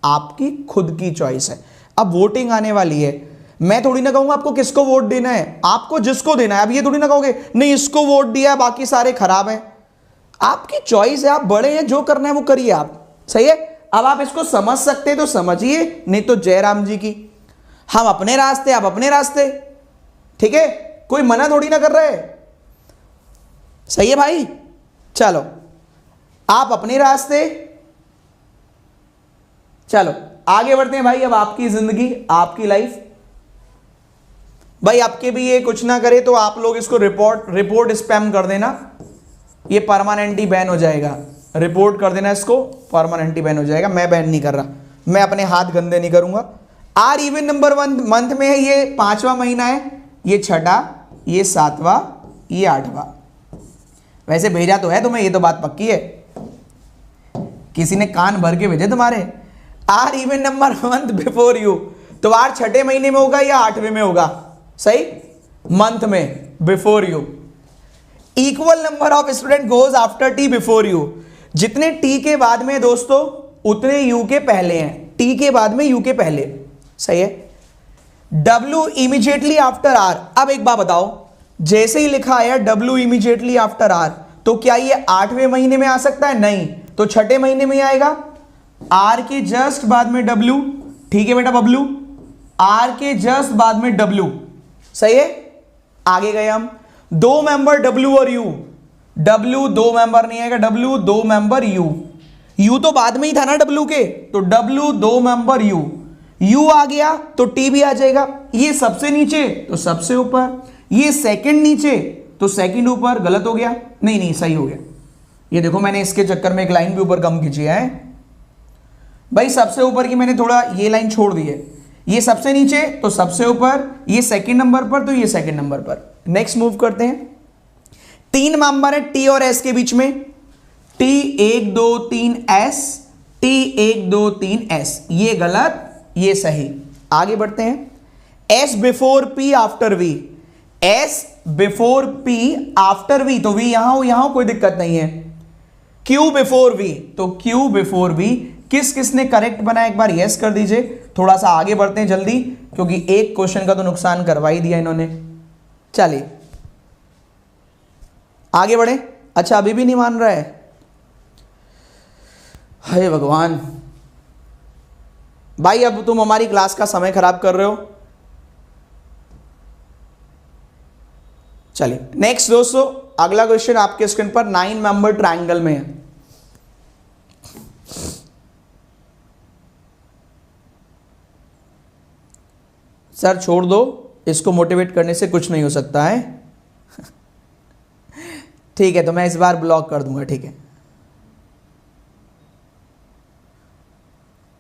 S1: आपकी खुद की चॉइस है। अब वोटिंग आने वाली है, मैं थोड़ी ना कहूंगा आपको किसको वोट देना है, आपको जिसको देना है। अब ये थोड़ी ना कहोगे नहीं इसको वोट दिया बाकी सारे खराब हैं। आपकी चॉइस है, आप बड़े हैं, जो करना है वो करिए आप, सही है। अब आप इसको समझ सकते तो समझिए, नहीं तो जयराम जी की। हम अपने रास्ते, आप अपने रास्ते, ठीक है। कोई मना थोड़ी ना कर रहे, सही है भाई। चलो आप अपने रास्ते, चलो आगे बढ़ते हैं भाई। अब आपकी जिंदगी, आपकी लाइफ भाई। आपके भी ये कुछ ना करे तो आप लोग इसको रिपोर्ट स्पैम कर देना, ये परमानेंटली बैन हो जाएगा। रिपोर्ट कर देना इसको, परमानेंटली बैन हो जाएगा। मैं बैन नहीं कर रहा, मैं अपने हाथ गंदे नहीं करूंगा। आर इवन नंबर मंथ में है, ये 5वां महीना है, ये 6ठा, ये 7वां, ये 8वां। वैसे भेजा तो है तुम्हें, ये तो बात पक्की है, किसी ने कान भर के भेजे तुम्हारे। R even number month before you, तो आर 6ठे महीने में होगा या 8वें में होगा, सही, मंथ में before you. Equal number of student goes after tea before you. जितने टी के बाद में दोस्तों उतने यू के पहले हैं, टी के बाद में यू के पहले, सही है। W immediately after R. अब एक बात बताओ, जैसे ही लिखा आया डब्ल्यू इमीडिएटली आफ्टर आर, तो क्या ये 8वें महीने में आ सकता है? नहीं, तो 6ठे महीने में आएगा। आर के जस्ट बाद में डब्ल्यू, ठीक है बेटा बबलू, आर के जस्ट बाद में डब्ल्यू, सही है। आगे गए हम, दो मेंबर डब्ल्यू और यू। डब्ल्यू दो मेंबर नहीं आएगा, डब्ल्यू दो मेंबर यू। यू तो बाद में ही था ना डब्ल्यू के, तो डब्ल्यू दो मेंबर यू। यू आ गया तो टी भी आ जाएगा। ये सबसे नीचे तो सबसे ऊपर, ये सेकंड नीचे तो सेकंड ऊपर। गलत हो गया? नहीं नहीं सही हो गया। ये देखो मैंने इसके चक्कर में एक लाइन भी ऊपर कम खींची है भाई। सबसे ऊपर की मैंने थोड़ा ये लाइन छोड़ दी है। ये सबसे नीचे तो सबसे ऊपर, ये सेकंड नंबर पर तो ये सेकंड नंबर पर। नेक्स्ट मूव करते हैं। 3 मेंबर है टी और एस के बीच में, टी 1 2 3 एस, टी 1 2 3 एस। ये गलत, ये सही। आगे बढ़ते हैं। S before P after V, S before P after V, तो वी यहां हो, यहां हो, कोई दिक्कत नहीं है। क्यू बिफोर वी, तो क्यू बिफोर वी। किस किसने करेक्ट बना एक बार यस कर दीजिए। थोड़ा सा आगे बढ़ते हैं जल्दी, क्योंकि एक क्वेश्चन का तो नुकसान करवा ही दिया इन्होंने। चलिए आगे बढ़े। अच्छा अभी भी नहीं मान रहा है, हे भगवान भाई। अब तुम हमारी क्लास का समय खराब कर रहे हो। चलिए नेक्स्ट दोस्तों, अगला क्वेश्चन आपके स्क्रीन पर 9 मेंबर ट्रायंगल में है। सर छोड़ दो, इसको मोटिवेट करने से कुछ नहीं हो सकता है। ठीक है, तो मैं इस बार ब्लॉक कर दूंगा, ठीक है।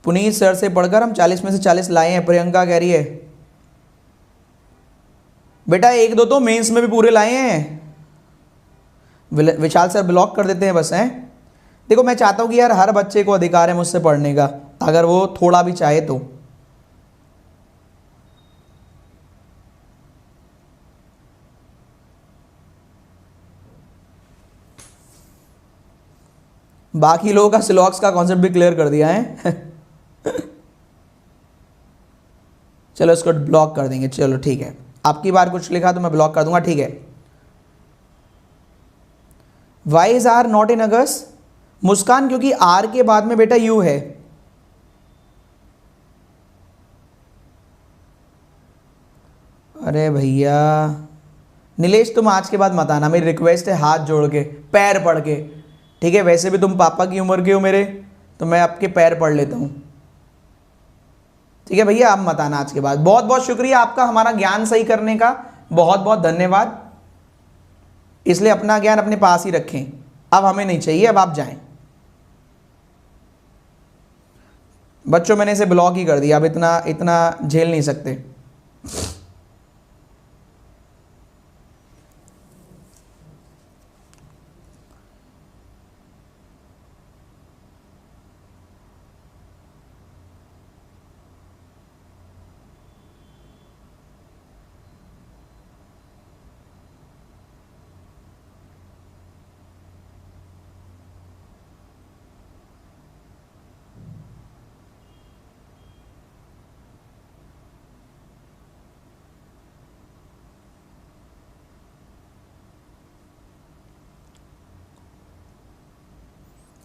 S1: पुनीत सर से पढ़कर हम 40 में से 40 लाए हैं, प्रियंका कह रही है। बेटा 1 2 तो मेंस में भी पूरे लाए हैं। विशाल सर ब्लॉक कर देते हैं बस, हैं। देखो मैं चाहता हूं कि यार हर बच्चे को अधिकार है मुझसे पढ़ने का, अगर वो थोड़ा भी चाहे तो। बाकी लोगों का सिलॉक्स का कॉन्सेप्ट भी क्लियर कर दिया है। चलो इसको ब्लॉक कर देंगे, चलो ठीक है। आपकी बार कुछ लिखा तो मैं ब्लॉक कर दूंगा, ठीक है। Why is R not in August? Muskan क्योंकि आर के बाद में बेटा यू है। अरे भैया नीलेश तुम आज के बाद मत आना, मेरी रिक्वेस्ट है, हाथ जोड़ के पैर पड़ के, ठीक है। वैसे भी तुम पापा की उम्र के हो मेरे, तो मैं आपके पैर पड़ लेता हूं, ठीक है भैया। आप मत आना आज के बाद। बहुत बहुत शुक्रिया आपका हमारा ज्ञान सही करने का, बहुत बहुत धन्यवाद। इसलिए अपना ज्ञान अपने पास ही रखें, अब हमें नहीं चाहिए, अब आप जाएं। बच्चों मैंने इसे ब्लॉक ही कर दिया, अब इतना इतना झेल नहीं सकते।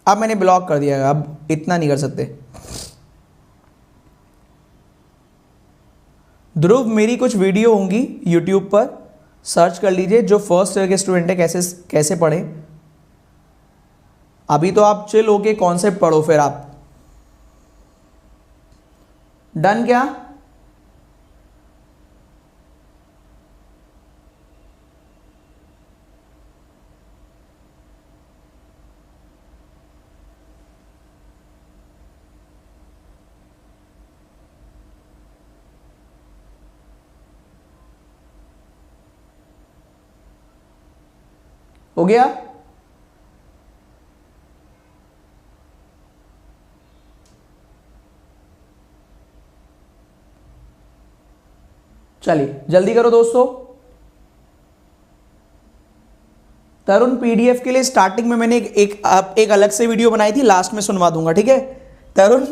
S1: अब मैंने ब्लॉक कर दिया, अब इतना नहीं कर सकते। ध्रुव, मेरी कुछ वीडियो होंगी यूट्यूब पर, सर्च कर लीजिए, जो फर्स्ट ईयर के स्टूडेंट है कैसे कैसे पढ़े। अभी तो आप चिल होके कॉन्सेप्ट पढ़ो, फिर आप डन क्या? हो गया? चलिए जल्दी करो दोस्तों। तरुण, पीडीएफ के लिए स्टार्टिंग में मैंने एक अलग से वीडियो बनाई थी, लास्ट में सुनवा दूंगा, ठीक है तरुण?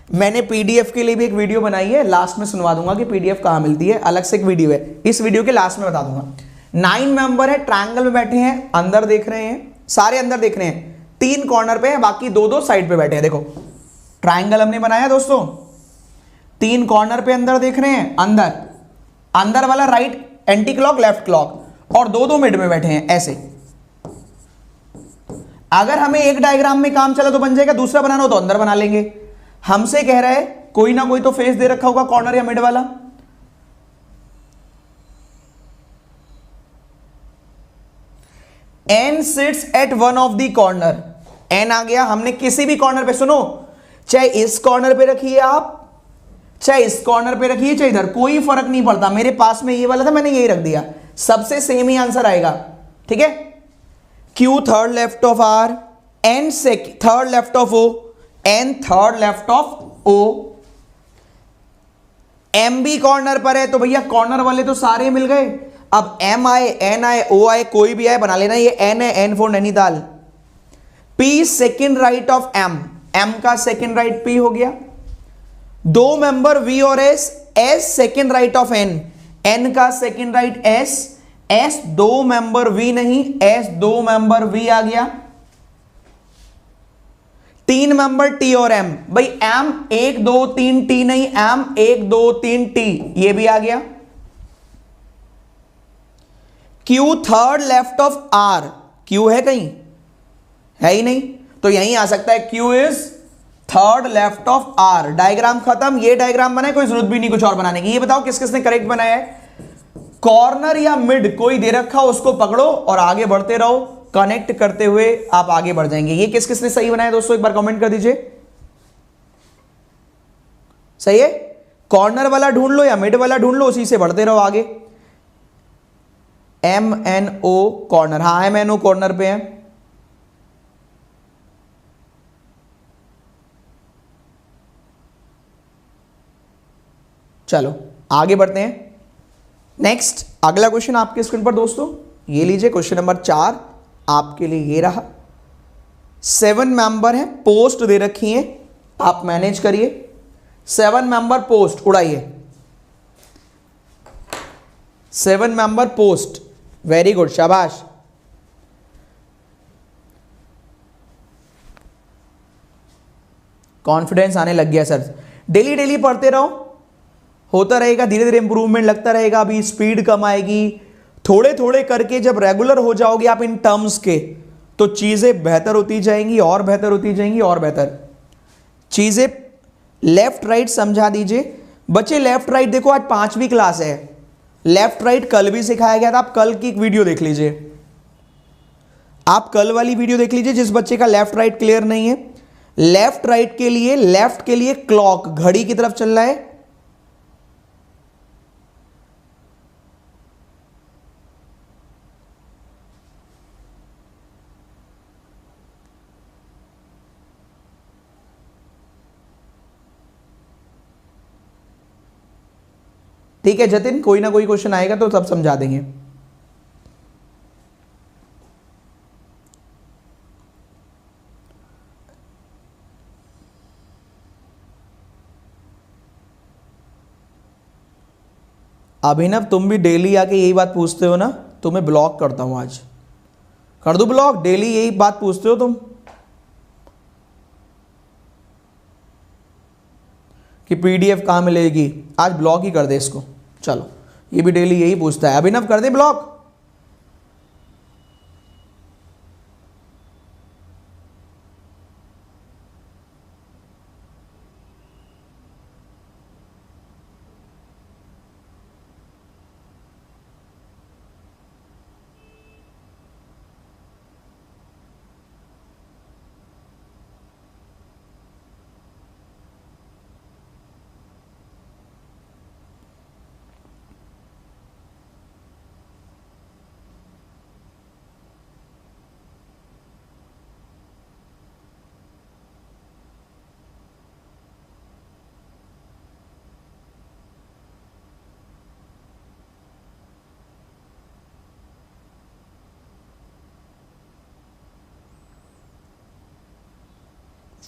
S1: मैंने पीडीएफ के लिए भी एक वीडियो बनाई है, लास्ट में सुनवा दूंगा कि पीडीएफ कहां मिलती है, अलग से एक वीडियो है, इस वीडियो के लास्ट में बता दूंगा। 9 मेंबर है, ट्रायंगल में बैठे हैं, अंदर देख रहे हैं, सारे अंदर देख रहे हैं, 3 कॉर्नर पे है, बाकी 2-2 साइड पे बैठे हैं। देखो ट्रायंगल हमने बनाया दोस्तों, 3 कॉर्नर पे अंदर देख रहे हैं, अंदर वाला right anti clock left clock, और 2-2 मिड में बैठे हैं ऐसे। अगर हमें एक डायग्राम में काम चला तो बन जाएगा, दूसरा बनाना हो तो अंदर बना लेंगे। हमसे कह रहा है कोई ना कोई तो फेस दे रखा होगा कॉर्नर या मिड वाला। N sits at one of the corner, N आ गया, हमने किसी भी कॉर्नर पे, सुनो, चाहे इस कॉर्नर पे रखिए आप, चाहे इस कॉर्नर पे रखिए, चाहे इधर, कोई फर्क नहीं पड़ता। मेरे पास में ये वाला था, मैंने यही रख दिया, सबसे सेम ही आंसर आएगा, ठीक है। Q third left of R, N third left of O, N third left of O, M भी कॉर्नर पर है, तो भैया कॉर्नर वाले तो सारे मिल गए। अब M आए, N आए, O आए, कोई भी आए बना लेना, ये N है, N for Nainital. P second right of M, M का सेकेंड राइट P हो गया। 2 मेंबर V और S, S second right of N, N का second right S, S 2 member V नहीं, S 2 मेंबर V आ गया। 3 मेंबर T और M, भाई M 1 2 3 T नहीं, M 1 2 3 T, ये भी आ गया। Q third left of R, Q है कहीं? है ही नहीं, तो यहीं आ सकता है, Q is third left of R। Diagram खत्म, ये डायग्राम बनाए, कोई जरूरत भी नहीं कुछ और बनाने की। ये बताओ किस किसने करेक्ट बनाया है? कॉर्नर या मिड कोई दे रखा हो उसको पकड़ो और आगे बढ़ते रहो, कनेक्ट करते हुए आप आगे बढ़ जाएंगे। ये किस किसने सही बनाया दोस्तों, एक बार कमेंट कर दीजिए। सही है, कॉर्नर वाला ढूंढ लो या मिड वाला ढूंढ लो, उसी से बढ़ते रहो आगे। MNO कॉर्नर, हाँ MNO कॉर्नर पे है। चलो आगे बढ़ते हैं। नेक्स्ट अगला क्वेश्चन आपके स्क्रीन पर दोस्तों, ये लीजिए क्वेश्चन नंबर 4 आपके लिए ये रहा। 7 मेंबर है, पोस्ट दे रखी है, आप मैनेज करिए। 7 मेंबर पोस्ट उड़ाइए, 7 मेंबर पोस्ट, वेरी गुड, शाबाश। कॉन्फिडेंस आने लग गया सर। डेली डेली पढ़ते रहो, होता रहेगा, धीरे धीरे इंप्रूवमेंट लगता रहेगा। अभी स्पीड कम आएगी, थोड़े थोड़े करके जब रेगुलर हो जाओगे आप इन टर्म्स के, तो चीजें बेहतर होती जाएंगी और बेहतर होती जाएंगी और बेहतर। चीजें लेफ्ट राइट समझा दीजिए बच्चे। लेफ्ट राइट देखो, आज 5वीं क्लास है, लेफ्ट राइट कल भी सिखाया गया था, आप कल की एक वीडियो देख लीजिए, आप कल वाली वीडियो देख लीजिए। जिस बच्चे का लेफ्ट राइट क्लियर नहीं है, लेफ्ट राइट के लिए, लेफ्ट के लिए क्लॉक घड़ी की तरफ चल रहा है, ठीक है जतिन, कोई ना कोई क्वेश्चन आएगा तो सब समझा देंगे। अभिनव, तुम भी डेली आके यही बात पूछते हो ना, तुम्हें ब्लॉक करता हूं आज, कर दूं ब्लॉक? डेली यही बात पूछते हो तुम, कि पीडीएफ कहाँ मिलेगी, आज ब्लॉक ही कर दे इसको। चलो ये भी डेली यही पूछता है, अभिनव कर दे ब्लॉक।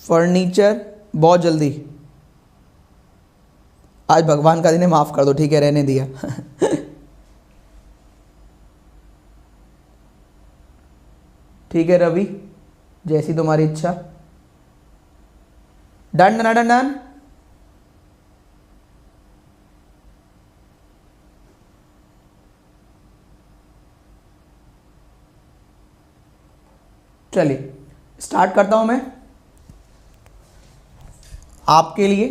S1: फर्नीचर बहुत जल्दी, आज भगवान का दिन है, माफ कर दो, ठीक है रहने दिया। ठीक है रवि, जैसी तुम्हारी इच्छा। Done done done done. चलिए स्टार्ट करता हूं मैं आपके लिए।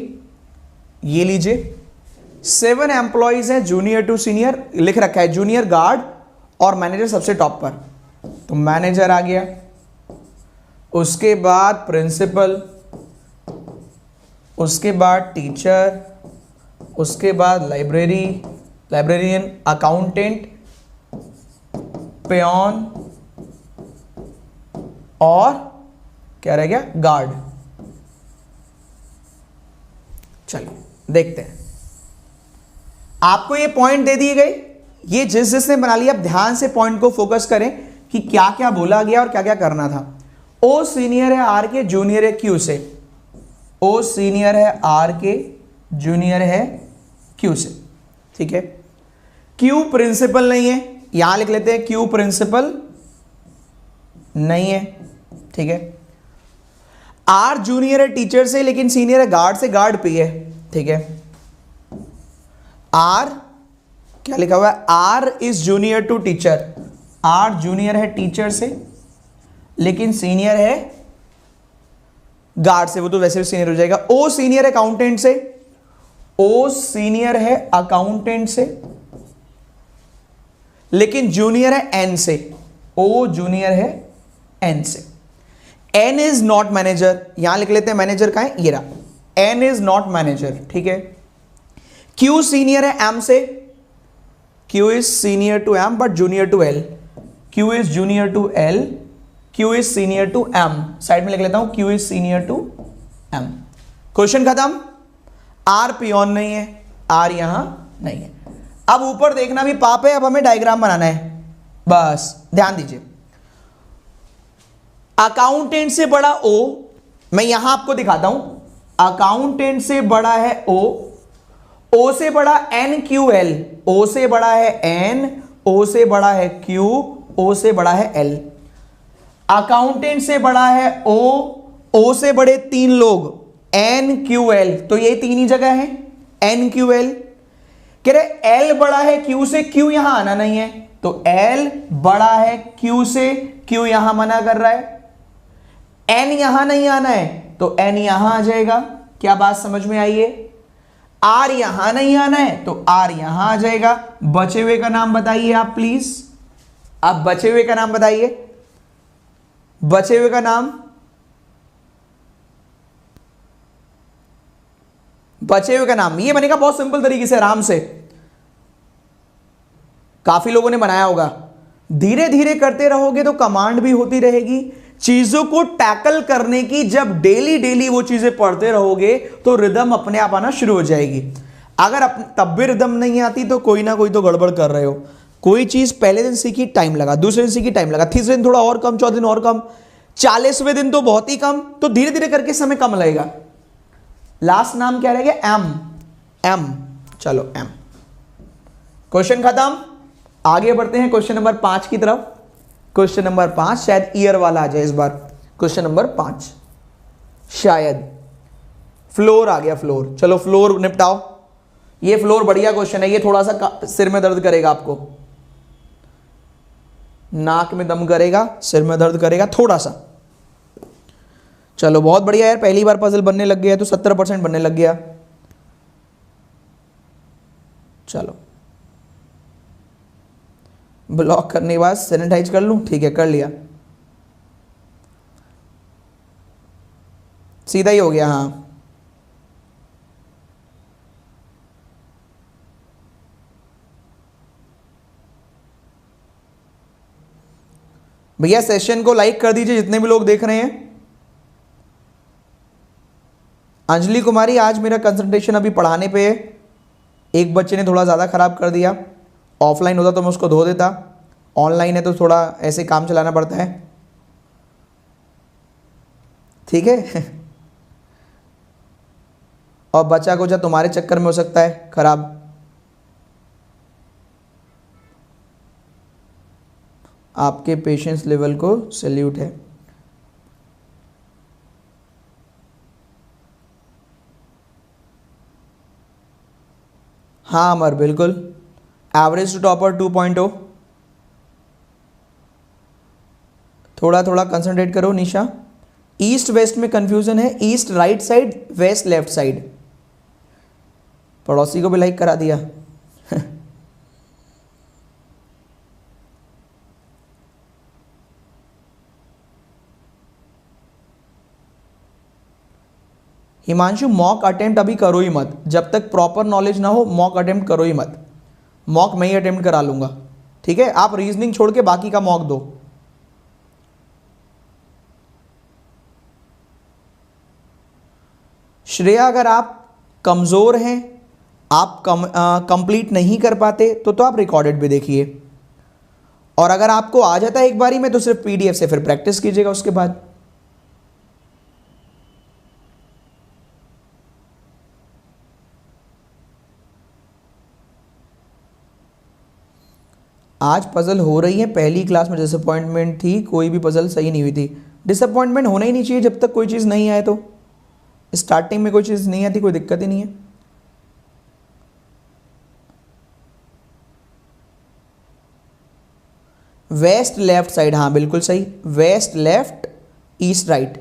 S1: ये लीजिए 7 एम्प्लॉइज है जूनियर टू सीनियर, लिख रखा है जूनियर गार्ड और मैनेजर सबसे टॉप पर, तो मैनेजर आ गया, उसके बाद प्रिंसिपल, उसके बाद टीचर, उसके बाद लाइब्रेरियन, अकाउंटेंट, पेऑन और क्या रह गया, गार्ड। चलिए देखते हैं, आपको ये पॉइंट दे दिए गए, ये जिसने बना लिया, अब ध्यान से पॉइंट को फोकस करें कि क्या क्या बोला गया और क्या क्या करना था। ओ सीनियर है आर के, जूनियर है क्यू से। ओ सीनियर है आर के, जूनियर है क्यू से, ठीक है। क्यू प्रिंसिपल नहीं है, यहां लिख लेते हैं क्यू प्रिंसिपल नहीं है, ठीक है। आर जूनियर है टीचर से, लेकिन सीनियर है गार्ड से, गार्ड पे है, ठीक है। आर क्या लिखा हुआ है, R is junior to teacher, R junior है टीचर से लेकिन सीनियर है गार्ड से, वो तो वैसे भी सीनियर हो जाएगा। ओ सीनियर है अकाउंटेंट से, ओ सीनियर है अकाउंटेंट से लेकिन जूनियर है एन से, ओ जूनियर है एन से। एन इज नॉट मैनेजर, यहां लिख लेते हैं मैनेजर का है, ये रहा, एन इज नॉट मैनेजर, ठीक है। क्यू सीनियर है एम से, Q is senior to M but junior to L, Q is junior to L, Q is senior to M, side में लिख लेता हूं Q is senior to M. Question खत्म। R peon नहीं है, are यहां नहीं है। अब ऊपर देखना भी पाप है, अब हमें डायग्राम बनाना है, बस ध्यान दीजिए। अकाउंटेंट से बड़ा ओ, मैं यहां आपको दिखाता हूं, अकाउंटेंट से बड़ा है ओ, ओ से बड़ा एन क्यू एल, ओ से बड़ा है एन, ओ से बड़ा है क्यू, ओ से बड़ा है एल। अकाउंटेंट से बड़ा है ओ से बड़े 3 लोग एन क्यू एल, तो ये 3 ही जगह है एन क्यू एल। कह रहे एल बड़ा है क्यू से, क्यू यहां आना नहीं है, तो एल बड़ा है क्यू से, क्यू यहां मना कर रहा है। एन यहां नहीं आना है तो एन यहां आ जाएगा, क्या बात समझ में आई है। आर यहां नहीं आना है तो आर यहां आ जाएगा। बचे हुए का नाम बताइए आप प्लीज, आप बचे हुए का नाम बताइए, बचे हुए का नाम, बचे हुए का नाम। ये बनेगा बहुत सिंपल तरीके से, आराम से, काफी लोगों ने बनाया होगा। धीरे धीरे करते रहोगे तो कमांड भी होती रहेगी, चीजों को टैकल करने की जब डेली डेली वो चीजें पढ़ते रहोगे तो रिदम अपने आप आना शुरू हो जाएगी। अगर तब भी रिदम नहीं आती तो कोई ना कोई तो गड़बड़ कर रहे हो। कोई चीज पहले दिन सीखी टाइम लगा, दूसरे दिन सीखी टाइम लगा, तीसरे दिन थोड़ा और कम, चौथे दिन और कम, 40वें दिन तो बहुत ही कम, तो धीरे धीरे करके समय कम लगेगा। लास्ट नाम क्या रहेगा, एम, एम, चलो एम। क्वेश्चन खत्म, आगे बढ़ते हैं क्वेश्चन नंबर 5 की तरफ। क्वेश्चन नंबर 5 शायद ईयर वाला आ जाए इस बार, क्वेश्चन नंबर 5 शायद। फ्लोर आ गया, फ्लोर। चलो फ्लोर निपटाओ। ये फ्लोर बढ़िया क्वेश्चन है, ये थोड़ा सा सिर में दर्द करेगा आपको, नाक में दम करेगा, सिर में दर्द करेगा थोड़ा सा। चलो बहुत बढ़िया यार, पहली बार पजल बनने लग गया तो 70% बनने लग गया। चलो ब्लॉक करने के बाद सैनिटाइज कर लूं, ठीक है कर लिया, सीधा ही हो गया। हाँ भैया सेशन को लाइक कर दीजिए जितने भी लोग देख रहे हैं। अंजलि कुमारी, आज मेरा कंसंट्रेशन अभी पढ़ाने पे है, एक बच्चे ने थोड़ा ज़्यादा ख़राब कर दिया, ऑफलाइन होता तो मैं उसको धो देता, ऑनलाइन है तो थोड़ा ऐसे काम चलाना पड़ता है, ठीक है। और बचा कुचा तुम्हारे चक्कर में हो सकता है खराब। आपके पेशेंस लेवल को सैल्यूट है। हाँ अमर बिल्कुल, एवरेज टू टॉपर 2.0। थोड़ा थोड़ा कंसंट्रेट करो निशा। ईस्ट वेस्ट में कंफ्यूजन है, east right side, west left side. पड़ोसी को भी लाइक करा दिया। हिमांशु मॉक अटेम्प्ट अभी करो ही मत, जब तक प्रॉपर नॉलेज ना हो मॉक अटेम्प्ट करो ही मत। मॉक मैं ही अटेम्प्ट करा लूंगा, ठीक है। आप रीजनिंग छोड़ के बाकी का मॉक दो। श्रेया, अगर आप कमजोर हैं, आप कंप्लीट नहीं कर पाते तो आप रिकॉर्डेड भी देखिए, और अगर आपको आ जाता है एक बारी में तो सिर्फ पीडीएफ से फिर प्रैक्टिस कीजिएगा उसके बाद। आज पजल हो रही है, पहली क्लास में डिसअपॉइंटमेंट थी, कोई भी पजल सही नहीं हुई थी। डिसअपॉइंटमेंट होना ही नहीं चाहिए जब तक कोई चीज़ नहीं आए। तो स्टार्टिंग में कोई चीज़ नहीं आती कोई दिक्कत ही नहीं है। वेस्ट लेफ्ट साइड, हाँ बिल्कुल सही, वेस्ट लेफ्ट ईस्ट राइट।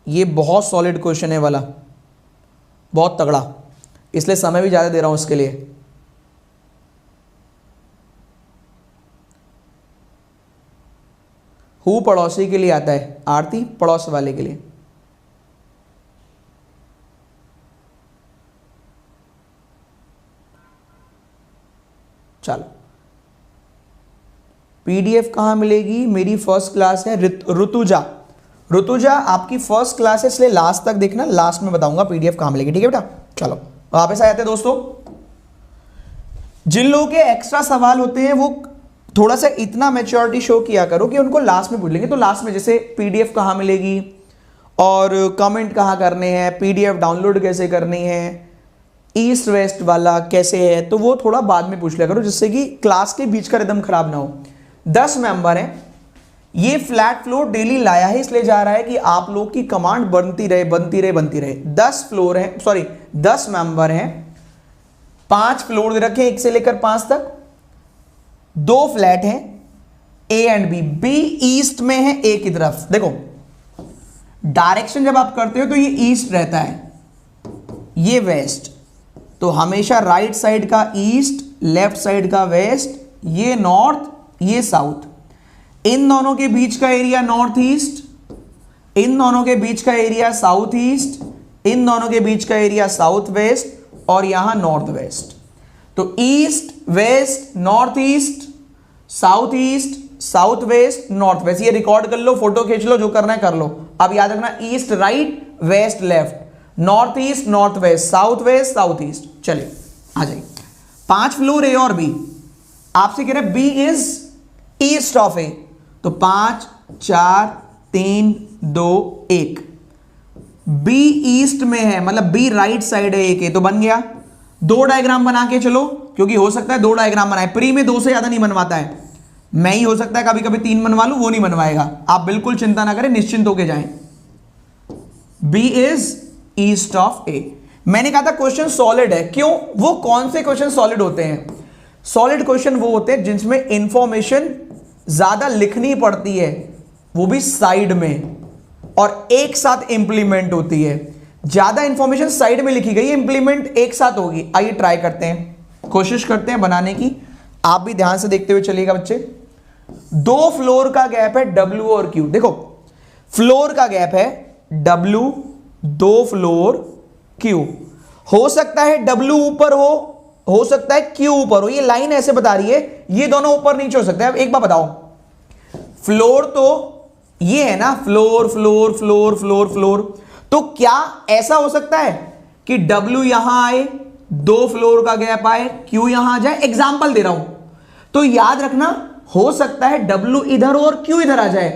S1: ये बहुत सॉलिड क्वेश्चन है वाला, बहुत तगड़ा, इसलिए समय भी ज़्यादा दे रहा हूं इसके लिए। हु पड़ोसी के लिए आता है, आरती पड़ोस वाले के लिए। चलो पीडीएफ कहाँ मिलेगी? मेरी फर्स्ट क्लास है ऋतुजा। ऋतुजा आपकी फर्स्ट क्लास है, इसलिए लास्ट तक देखना, लास्ट में बताऊंगा पीडीएफ कहाँ मिलेगी, ठीक है बेटा। चलो वापस आ जाते हैं दोस्तों। जिन लोगों के एक्स्ट्रा सवाल होते हैं वो थोड़ा सा इतना मैच्योरिटी शो किया करो कि उनको लास्ट में पूछ लेंगे। तो लास्ट में जैसे पीडीएफ कहाँ मिलेगी और कमेंट कहाँ करने हैं, पीडीएफ डाउनलोड कैसे करनी है, ईस्ट वेस्ट वाला कैसे है, तो वो थोड़ा बाद में पूछ लिया करो, जिससे कि क्लास के बीच का रिदम खराब ना हो। 10 मेंबर हैं, ये फ्लैट फ्लोर डेली लाया है, इसलिए जा रहा है कि आप लोग की कमांड बनती रहे बनती रहे बनती रहे। 10 फ्लोर है, सॉरी 10 मेंबर हैं, 5 फ्लोर दे रखे 1 से लेकर 5 तक, 2 फ्लैट हैं A and B. B east में है ए की तरफ। देखो डायरेक्शन जब आप करते हो तो ये ईस्ट रहता है, ये वेस्ट, तो हमेशा राइट साइड का ईस्ट, लेफ्ट साइड का वेस्ट, ये नॉर्थ, ये साउथ। इन दोनों के बीच का एरिया नॉर्थ ईस्ट, इन दोनों के बीच का एरिया साउथ ईस्ट, इन दोनों के बीच का एरिया साउथ वेस्ट, और यहां नॉर्थ वेस्ट। तो east west north east south east south west north west. ये रिकॉर्ड कर लो, फोटो खींच लो, जो करना है कर लो। अब याद रखना east right west left, north east north west, south east. चलिए आ जाइए। 5 फ्लोर ए और बी, आपसे कह रहे बी इज ईस्ट ऑफ ए, तो 5 4 3 2 1। बी ईस्ट में है, मतलब बी राइट साइड है ए के, तो बन गया। 2 डायग्राम बना के चलो, क्योंकि हो सकता है 2 डायग्राम बनाए, प्री में 2 से ज्यादा नहीं बनवाता है। मैं ही हो सकता है कभी कभी 3 बनवा लूं, वो नहीं बनवाएगा। आप बिल्कुल चिंता ना करें, निश्चिंत होके जाएं। बी इज ईस्ट ऑफ ए। मैंने कहा था क्वेश्चन सॉलिड है, क्यों? वो कौन से क्वेश्चन सॉलिड होते हैं? सॉलिड क्वेश्चन वो होते हैं जिसमें इंफॉर्मेशन ज्यादा लिखनी पड़ती है, वो भी साइड में, और एक साथ इंप्लीमेंट होती है। ज्यादा इंफॉर्मेशन साइड में लिखी गई, इंप्लीमेंट एक साथ होगी। आइए ट्राई करते हैं, कोशिश करते हैं बनाने की। आप भी ध्यान से देखते हुए चलिएगा बच्चे। 2 फ्लोर का गैप है W और Q। देखो फ्लोर का गैप है W, 2 फ्लोर Q। हो सकता है W ऊपर हो सकता है Q ऊपर हो। ये लाइन ऐसे बता रही है ये दोनों ऊपर नीचे हो सकते हैं। अब एक बार बताओ, फ्लोर तो ये है ना, floor floor floor floor floor, तो क्या ऐसा हो सकता है कि W यहां आए, 2 फ्लोर का गैप आए, Q यहां आ जाए? एग्जाम्पल दे रहा हूं, तो याद रखना हो सकता है W इधर हो और Q इधर आ जाए,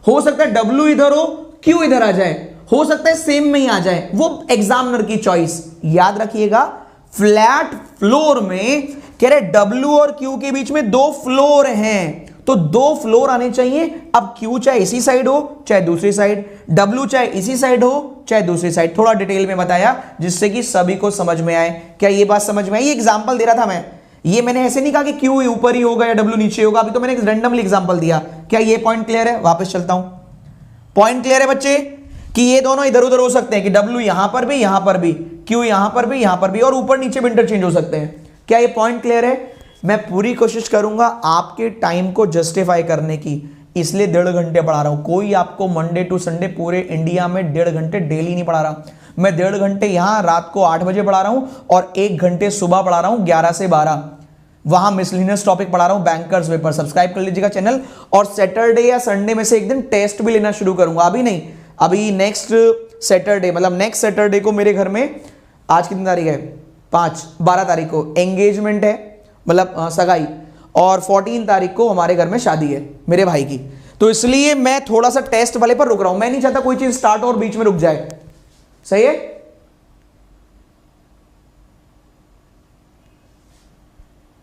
S1: हो सकता है W इधर हो Q इधर आ जाए, हो सकता है सेम में ही आ जाए, वो एग्जामिनर की चॉइस। याद रखिएगा फ्लैट फ्लोर में कह रहे W और Q के बीच में 2 फ्लोर हैं, तो 2 फ्लोर आने चाहिए। अब Q चाहे इसी साइड हो चाहे दूसरी साइड, W चाहे इसी साइड हो चाहे दूसरी साइड। थोड़ा डिटेल में बताया जिससे कि सभी को समझ में आए। क्या ये बात समझ में आई? ये एग्जांपल दे रहा था मैं, ये मैंने ऐसे नहीं कहा कि Q ऊपर ही होगा या W नीचे होगा, अभी तो मैंने रैंडमली एग्जांपल दिया। क्या ये पॉइंट क्लियर है? वापस चलता हूं, पॉइंट क्लियर है बच्चे कि ये दोनों इधर उधर हो सकते हैं, कि W यहां पर भी यहां पर भी, Q यहां पर भी यहां पर भी, और ऊपर नीचे भी इंटरचेंज हो सकते हैं। क्या ये पॉइंट क्लियर है? मैं पूरी कोशिश करूंगा आपके टाइम को जस्टिफाई करने की, इसलिए 1.5 घंटे पढ़ा रहा हूं। कोई आपको मंडे टू संडे पूरे इंडिया में 1.5 घंटे डेली नहीं पढ़ा रहा। मैं 1.5 घंटे यहां रात को 8 बजे पढ़ा रहा हूं और 1 घंटे सुबह पढ़ा रहा हूं 11 से 12, वहां मिसलिनियस टॉपिक पढ़ा रहा हूं, बैंकर्स पेपर। सब्सक्राइब कर लीजिएगा चैनल, और सैटरडे या संडे में से एक दिन टेस्ट भी लेना शुरू करूंगा। अभी नहीं, अभी नेक्स्ट सैटरडे, मतलब नेक्स्ट सैटरडे को मेरे घर में, आज कितनी तारीख है? 12 तारीख को एंगेजमेंट है, मतलब सगाई, और 14 तारीख को हमारे घर में शादी है मेरे भाई की। तो इसलिए मैं थोड़ा सा टेस्ट वाले पर रुक रहा हूं। मैं नहीं चाहता कोई चीज स्टार्ट और बीच में रुक जाए। सही है?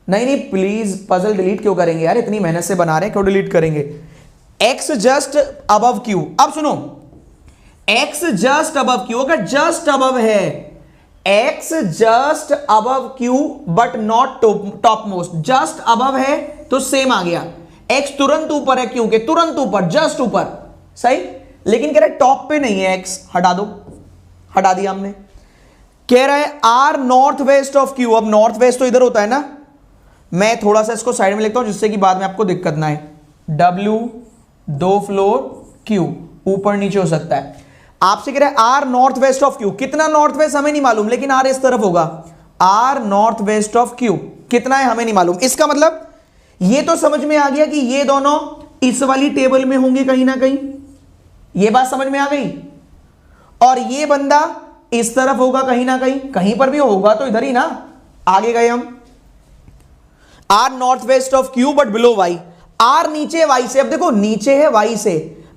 S1: नहीं प्लीज, पजल डिलीट क्यों करेंगे यार? इतनी मेहनत से बना रहे हैं, क्यों डिलीट करेंगे? x just above q। अब सुनो, x जस्ट अबव q, अगर जस्ट अबव है, x just above q but not top most, just above है तो सेम आ गया। x तुरंत ऊपर है q के, तुरंत ऊपर, जस्ट ऊपर, सही। लेकिन कह रहे टॉप पे नहीं है x, हटा दो, हटा दिया हमने। कह रहा है r north west of q। अब नॉर्थ वेस्ट तो इधर होता है ना, मैं थोड़ा सा इसको साइड में लिखता हूं जिससे कि बाद में आपको दिक्कत ना आए। W 2 फ्लोर Q, ऊपर नीचे हो सकता है। आपसे कह रहा है R north west of Q। कितना नॉर्थ वेस्ट हमें नहीं मालूम, लेकिन आर इस तरफ होगा। R north west of Q कितना है हमें नहीं मालूम। इसका मतलब ये तो समझ में आ गया कि ये दोनों इस वाली टेबल में होंगे कहीं ना कहीं, ये बात समझ में आ गई। और ये बंदा इस तरफ होगा कहीं ना कहीं, कहीं पर भी होगा तो इधर ही ना। आगे गए हम, R north west of Q but below Y। R नीचे Y से, अब देखो नीचे है Y से,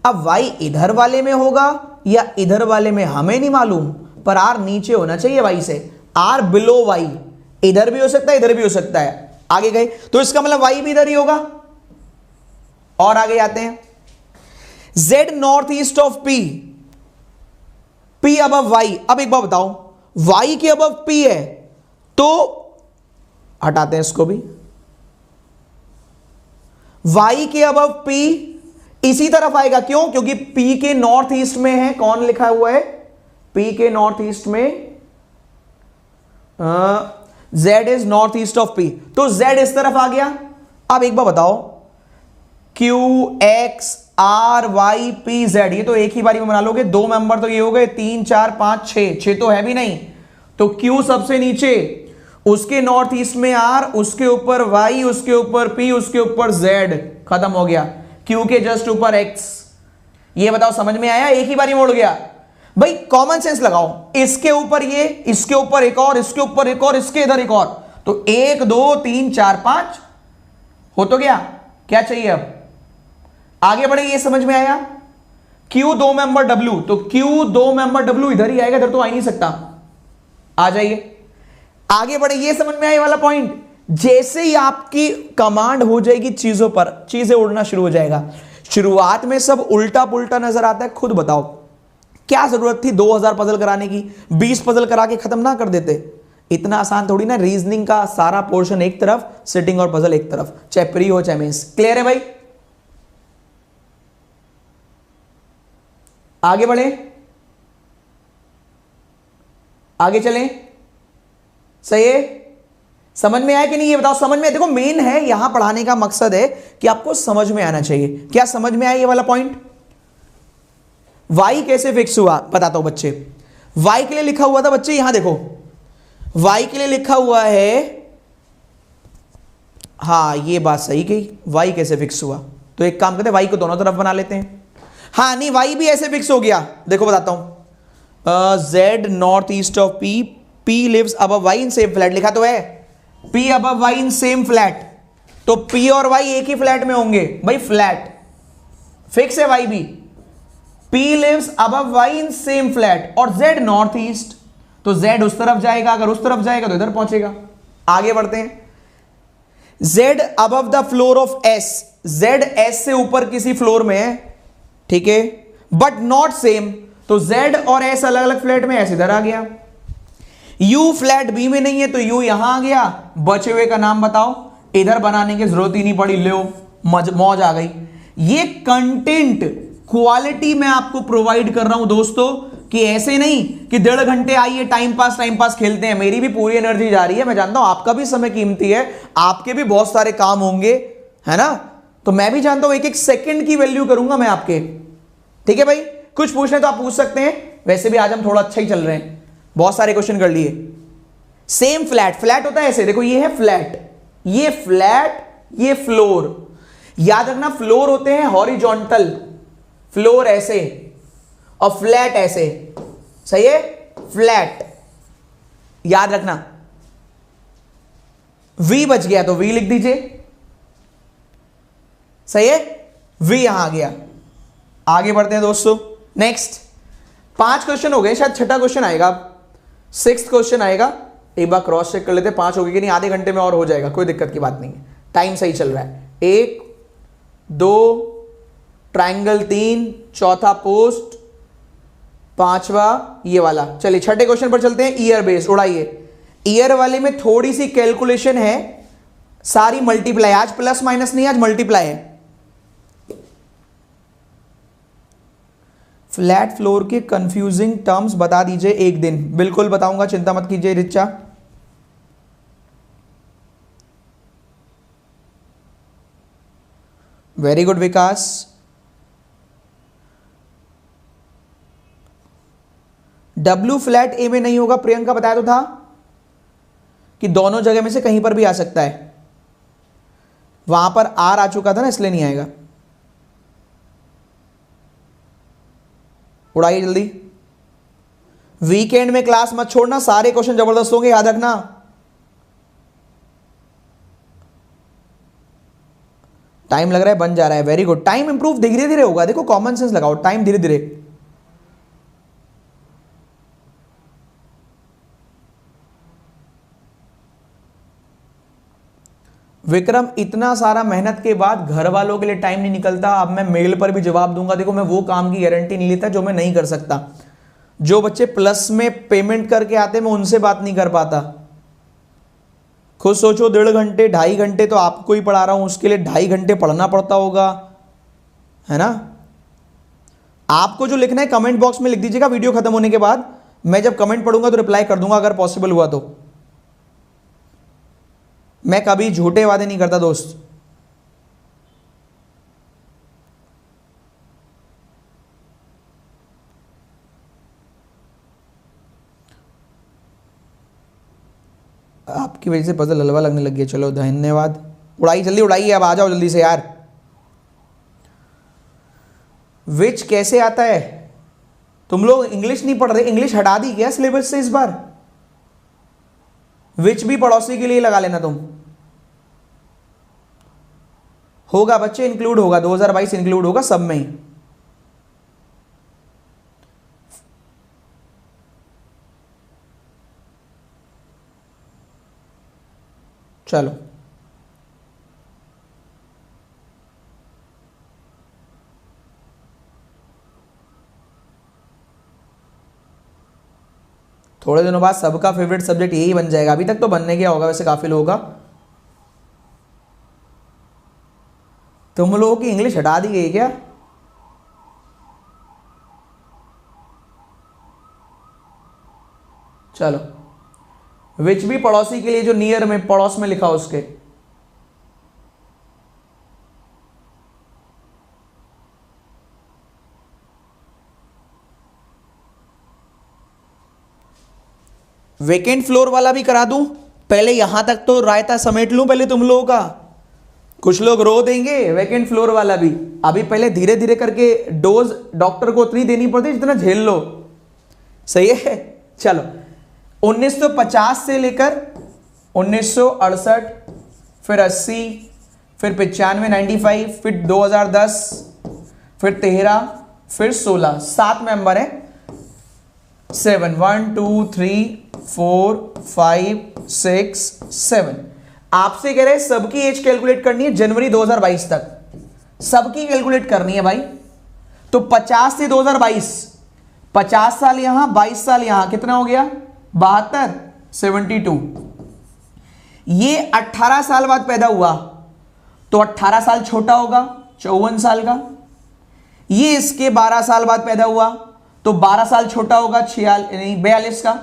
S1: अब Y इधर वाले में होगा या इधर वाले में हमें नहीं मालूम, पर आर नीचे होना चाहिए Y से। आर बिलो Y, इधर भी हो सकता है इधर भी हो सकता है। आगे गए तो इसका मतलब Y भी इधर ही होगा। और आगे आते हैं, Z north east of P, P above Y। अब एक बार बताओ, Y के अबव P है तो हटाते हैं इसको भी, Y के अबव P इसी तरफ आएगा। क्यों? क्योंकि P के नॉर्थ ईस्ट में है, कौन लिखा हुआ है? P के नॉर्थ ईस्ट में Z is north east of P, तो Z इस तरफ आ गया। अब एक बार बताओ, Q X R Y P Z, ये तो एक ही बारी में बना लोगे। 2 मेंबर तो ये हो गए, 3 4 5 6 तो है भी नहीं। तो Q सबसे नीचे, उसके नॉर्थ ईस्ट में R, उसके ऊपर Y, उसके ऊपर P, उसके ऊपर Z, खत्म हो गया। Q के जस्ट ऊपर X। ये बताओ समझ में आया? एक ही बारी में उड़ गया। भाई कॉमन सेंस लगाओ, इसके ऊपर ये, इसके ऊपर एक और, इसके ऊपर एक और, इसके इधर एक और, तो 1 2 3 4 5 हो तो गया। क्या चाहिए अब? आगे बढ़े, ये समझ में आया? Q 2 मेंबर W, तो Q 2 मेंबर W इधर ही आएगा, इधर तो आ ही नहीं सकता। आ जाइए आगे बढ़े, ये समझ में आया वाला पॉइंट। जैसे ही आपकी कमांड हो जाएगी चीजों पर, चीजें उड़ना शुरू हो जाएगा। शुरुआत में सब उल्टा पुल्टा नजर आता है, खुद बताओ क्या जरूरत थी 2000 पजल कराने की? 20 पजल करा के खत्म ना कर देते? इतना आसान थोड़ी ना, रीजनिंग का सारा पोर्शन एक तरफ, सिटिंग और पजल एक तरफ, चाहे प्री हो चाहे मेंस। क्लियर है भाई? आगे बढ़े, आगे चलें। सही है? समझ में आया कि नहीं ये बताओ? समझ में? देखो मेन है यहां पढ़ाने का मकसद है कि आपको समझ में आना चाहिए। क्या समझ में आया ये वाला पॉइंट? y कैसे फिक्स हुआ बताता हूं बच्चे। y के लिए लिखा हुआ था बच्चे, यहां देखो y के लिए लिखा हुआ है, हाँ ये बात सही कही, y कैसे फिक्स हुआ? तो एक काम करते हैं, y को दोनों तरफ बना लेते हैं। हाँ नहीं, y भी ऐसे फिक्स हो गया, देखो बताता हूं। z north east of p, p lives above y in same flat, लिखा तो है p above y in same flat, तो p और y एक ही फ्लैट में होंगे भाई, फ्लैट फिक्स है। y भी P lives above y in same flat, और Z नॉर्थ ईस्ट, तो Z उस तरफ जाएगा, अगर उस तरफ जाएगा तो इधर पहुंचेगा। आगे बढ़ते हैं। Z above the floor of S, Z S से ऊपर किसी फ्लोर में है, ठीक है, बट नॉट सेम, तो Z और S अलग अलग फ्लैट में, S इधर आ गया। U फ्लैट B में नहीं है तो U यहां आ गया, बचे हुए का नाम बताओ, इधर बनाने की जरूरत ही नहीं पड़ी, लो मौज आ गई। ये कंटेंट क्वालिटी मैं आपको प्रोवाइड कर रहा हूं दोस्तों, कि ऐसे नहीं कि 1.5 घंटे आइए टाइम पास खेलते हैं। मेरी भी पूरी एनर्जी जा रही है, मैं जानता हूं आपका भी समय कीमती है, आपके भी बहुत सारे काम होंगे, है ना, तो मैं भी जानता हूं एक एक सेकंड की वैल्यू करूंगा मैं आपके। ठीक है भाई, कुछ पूछने तो आप पूछ सकते हैं, वैसे भी आज हम थोड़ा अच्छा ही चल रहे हैं, बहुत सारे क्वेश्चन कर लिए। सेम फ्लैट, फ्लैट होता है ऐसे, देखो ये है फ्लैट, ये फ्लैट, ये फ्लोर, याद रखना फ्लोर होते हैं हॉरिजॉन्टल, फ्लोर ऐसे और फ्लैट ऐसे, सही है, फ्लैट याद रखना। V बच गया तो V लिख दीजिए, सही है, V यहां आ गया। आगे बढ़ते हैं दोस्तों, नेक्स्ट 5 क्वेश्चन हो गए, शायद छठा क्वेश्चन आएगा, 6th क्वेश्चन आएगा, एक बार क्रॉस चेक कर लेते हैं 5 हो गए कि नहीं, आधे घंटे में और हो जाएगा, कोई दिक्कत की बात नहीं है, टाइम सही चल रहा है। 1 2 ट्रायंगल 3, चौथा पोस्ट, 5वां ये वाला। चलिए छठे क्वेश्चन पर चलते हैं, ईयर बेस, उड़ाइए। ईयर वाले में थोड़ी सी कैलकुलेशन है, सारी मल्टीप्लाई, आज प्लस माइनस नहीं, आज मल्टीप्लाई है। फ्लैट फ्लोर के कंफ्यूजिंग टर्म्स बता दीजिए एक दिन। बिल्कुल बताऊंगा, चिंता मत कीजिए रिचा। वेरी गुड विकास। W फ्लैट ए में नहीं होगा, प्रियंका बताया तो था कि दोनों जगह में से कहीं पर भी आ सकता है, वहां पर R आ चुका था ना, इसलिए नहीं आएगा। उड़ाइए जल्दी, वीकेंड में क्लास मत छोड़ना, सारे क्वेश्चन जबरदस्त होंगे, याद रखना। टाइम लग रहा है, बन जा रहा है, वेरी गुड। टाइम इंप्रूव धीरे धीरे होगा, देखो कॉमन सेंस लगाओ, टाइम धीरे धीरे। विक्रम, इतना सारा मेहनत के बाद घर वालों के लिए टाइम नहीं निकलता। अब मैं मेल पर भी जवाब दूंगा, देखो मैं वो काम की गारंटी नहीं लेता जो मैं नहीं कर सकता। जो बच्चे प्लस में पेमेंट करके आते मैं उनसे बात नहीं कर पाता। खुद सोचो, 1.5 घंटे 2.5 घंटे तो आपको ही पढ़ा रहा हूं, उसके लिए 2.5 घंटे पढ़ना पड़ता होगा, है ना। आपको जो लिखना है कमेंट बॉक्स में लिख दीजिएगा वीडियो खत्म होने के बाद, मैं जब कमेंट पढ़ूंगा तो रिप्लाई कर दूंगा अगर पॉसिबल हुआ तो। मैं कभी झूठे वादे नहीं करता दोस्त। आपकी वजह से पजल हलवा लगने लग गया, चलो धन्यवाद। उड़ाई जल्दी, उड़ाइए, अब आ जाओ जल्दी से यार। विच कैसे आता है? तुम लोग इंग्लिश नहीं पढ़ रहे, इंग्लिश हटा दी क्या सिलेबस से इस बार? विच भी पड़ोसी के लिए लगा लेना तुम। होगा बच्चे, इंक्लूड होगा, 2022 इंक्लूड होगा सब में ही। चलो थोड़े दिनों बाद सबका फेवरेट सब्जेक्ट यही बन जाएगा। अभी तक तो बनने गया होगा वैसे काफी लोगों का। तुम लोगों की इंग्लिश हटा दी गई क्या? चलो, विच भी पड़ोसी के लिए जो नियर में पड़ोस में लिखा उसके। वेकेंट फ्लोर वाला भी करा दूं? पहले यहां तक तो रायता समेट लूं पहले तुम लोगों का। कुछ लोग रो देंगे वेकेंट फ्लोर वाला भी। अभी पहले धीरे धीरे करके डोज डॉक्टर को उतनी देनी पड़ती जितना झेल लो। सही है। चलो 1950 से लेकर 1968, फिर 80, फिर 95, 95, फिर 2010, फिर 13, फिर 16, 7 मेंबर है। 7 1 2 3 4 5 6 7। आपसे कह रहे हैं सबकी एज कैलकुलेट करनी है जनवरी 2022 तक, सबकी कैलकुलेट करनी है भाई। तो 50 से 2022, 50 साल यहां 22 साल यहां, कितना हो गया 72, 72। ये 18 साल बाद पैदा हुआ तो 18 साल छोटा होगा 54 साल का। ये इसके 12 साल बाद पैदा हुआ तो 12 साल छोटा होगा 42 का।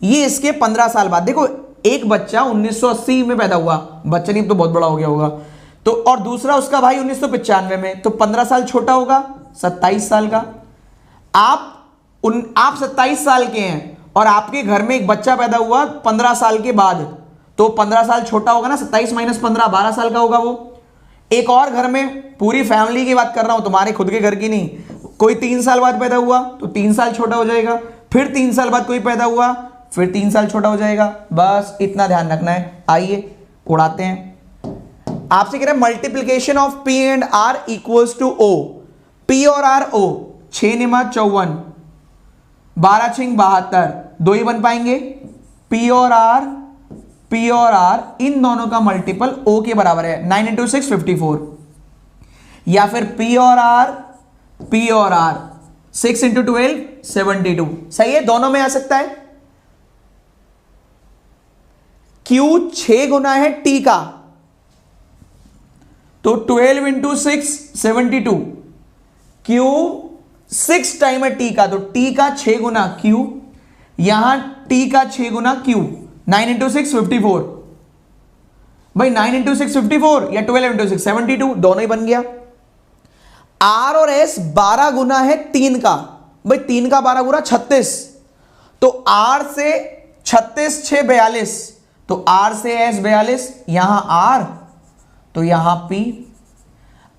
S1: ये इसके 15 साल बाद, देखो एक बच्चा 1980 में पैदा हुआ, बच्चा नहीं तो बहुत बड़ा हो गया होगा तो, और दूसरा उसका भाई 1995 में, तो 15 साल छोटा होगा 27 साल का। आप 27 साल के हैं और आपके घर में एक बच्चा पैदा हुआ 15 साल के बाद, तो 15 साल छोटा होगा ना, 27 माइनस 15 12 साल का होगा वो। एक और घर में, पूरी फैमिली की बात कर रहा हूं, तुम्हारे खुद के घर की नहीं, कोई 3 साल बाद पैदा हुआ तो 3 साल छोटा हो जाएगा, फिर 3 साल बाद कोई पैदा हुआ फिर 3 साल छोटा हो जाएगा। बस इतना ध्यान रखना है। आइए उड़ाते हैं। आपसे कह रहे हैं multiplication of P and R equals to O. P और आर ओ, 6 निमा 54, 12 छिंग 72, 2 ही बन पाएंगे। पी और आर इन दोनों का मल्टीपल ओ के बराबर है, 9 इंटू 6 54। या फिर पी और आर 6 इंटू 12 72। सही है, दोनों में आ सकता है। Q 6 गुना है T का, तो 12 इंटू 6 72। Q 6 टाइम है T का, तो T का 6 गुना Q, यहां T का 6 गुना Q, 9 इंटू 6 54। भाई 9 इंटू 6 54 या 12 इंटू 6 72, दोनों ही बन गया। R और S 12 गुना है 3 का, भाई 3 का 12 गुना 36, तो R से 36 6 42, तो R से S 42, यहां R तो यहां P।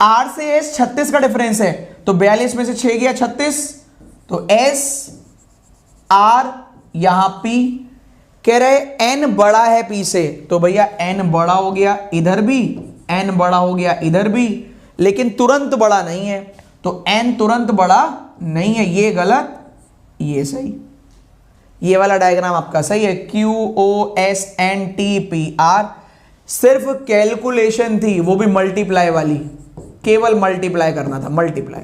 S1: R से S 36 का डिफरेंस है, तो 42 में से 6 गया 36, तो S R यहां P। कह रहे N बड़ा है P से, तो भैया N बड़ा हो गया इधर भी, N बड़ा हो गया इधर भी, लेकिन तुरंत बड़ा नहीं है, तो N तुरंत बड़ा नहीं है। ये गलत, ये सही। ये वाला डायग्राम आपका सही है। Q O S N T P R सिर्फ कैलकुलेशन थी, वो भी मल्टीप्लाई वाली, केवल मल्टीप्लाई करना था, मल्टीप्लाई।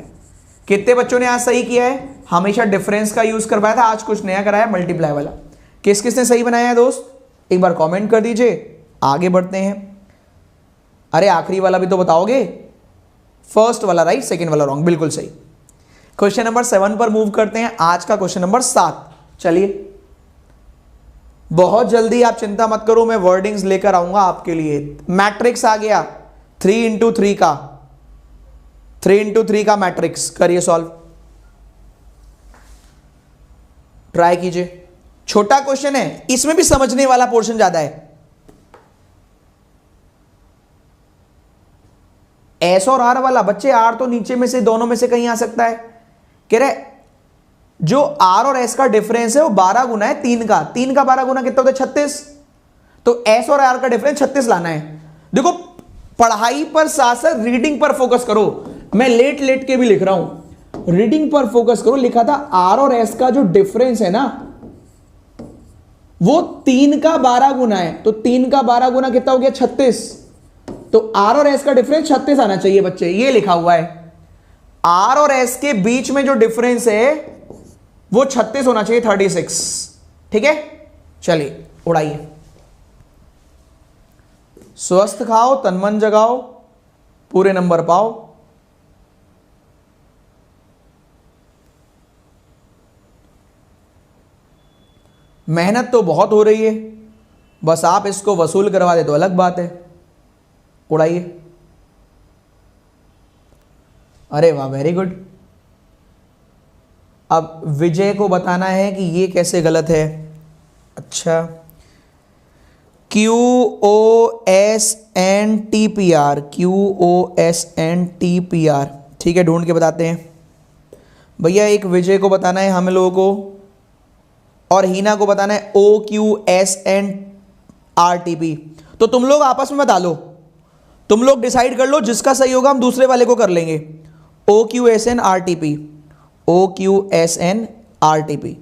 S1: कितने बच्चों ने आज सही किया है? हमेशा डिफरेंस का यूज करवाया था, आज कुछ नया कराया मल्टीप्लाई वाला। किस किस ने सही बनाया है दोस्त, एक बार कमेंट कर दीजिए। आगे बढ़ते हैं। अरे आखिरी वाला भी तो बताओगे, फर्स्ट वाला राइट, सेकंड वाला रॉन्ग, बिल्कुल सही। क्वेश्चन नंबर 7 पर मूव करते हैं। आज का क्वेश्चन नंबर 7। चलिए बहुत जल्दी, आप चिंता मत करो, मैं वर्डिंग्स लेकर आऊंगा आपके लिए। मैट्रिक्स आ गया 3 इंटू 3 का, 3 इंटू 3 का मैट्रिक्स। करिए सॉल्व, ट्राई कीजिए। छोटा क्वेश्चन है, इसमें भी समझने वाला पोर्शन ज्यादा है। एस और आर वाला, बच्चे आर तो नीचे में से दोनों में से कहीं आ सकता है। कह रहे जो आर और एस का डिफरेंस है वो 12 गुना है 3 का, 3 का 12 गुना कितना होता है 36, तो एस और आर का डिफरेंस 36 लाना है। देखो पढ़ाई पर साथ साथ रीडिंग पर फोकस करो। मैं लेट लेट के भी लिख रहा हूं, रीडिंग पर फोकस करो। लिखा था आर और एस का जो डिफरेंस है ना वो 3 का 12 गुना है, तो 3 का 12 गुना कितना हो गया 36। तो आर और एस का डिफरेंस 36 आना चाहिए बच्चे, ये लिखा हुआ है। आर और एस के बीच में जो डिफरेंस है वो 36 होना चाहिए, 36। ठीक है, चलिए उड़ाइए। स्वस्थ खाओ, तन मन जगाओ, पूरे नंबर पाओ। मेहनत तो बहुत हो रही है, बस आप इसको वसूल करवा दे तो अलग बात है। उड़ाइए। अरे वाह, वेरी गुड। अब विजय को बताना है कि ये कैसे गलत है। अच्छा, QOSNTPR, QOSNTPR, ठीक है, ढूंढ के बताते हैं भैया। एक विजय को बताना है हम लोगों को, और हीना को बताना है OQSNRTP। तो तुम लोग आपस में बता लो, तुम लोग डिसाइड कर लो, जिसका सही होगा हम दूसरे वाले को कर लेंगे। OQSNRTP, OQSNRTP,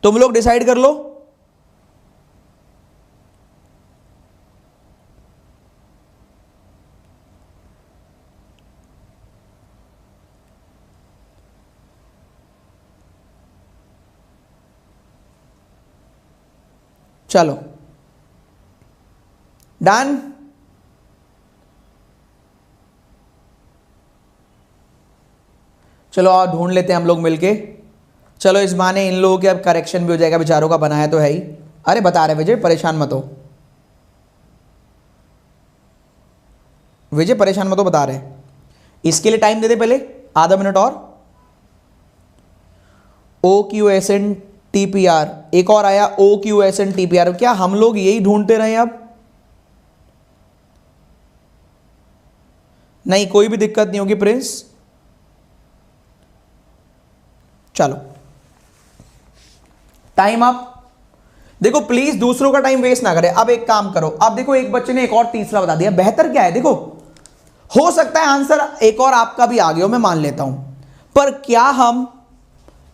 S1: तुम लोग डिसाइड कर लो। चलो डन। चलो और ढूंढ लेते हैं हम लोग मिलके। चलो इस बहाने इन लोगों के अब करेक्शन भी हो जाएगा, बेचारों का बनाया तो है ही। अरे बता रहे विजय, परेशान मत हो विजय, परेशान मत हो, बता रहे। इसके लिए टाइम दे दे पहले, आधा मिनट और। OQSNTPR, एक और आया OQSNTPR। क्या हम लोग यही ढूंढते रहे अब? नहीं, कोई भी दिक्कत नहीं होगी प्रिंस। चलो टाइम अप। देखो प्लीज दूसरों का टाइम वेस्ट ना करें। अब एक काम करो, अब देखो एक बच्चे ने एक और तीसरा बता दिया। बेहतर क्या है, देखो हो सकता है आंसर एक और आपका भी आ गया हो, मैं मान लेता हूं, पर क्या हम,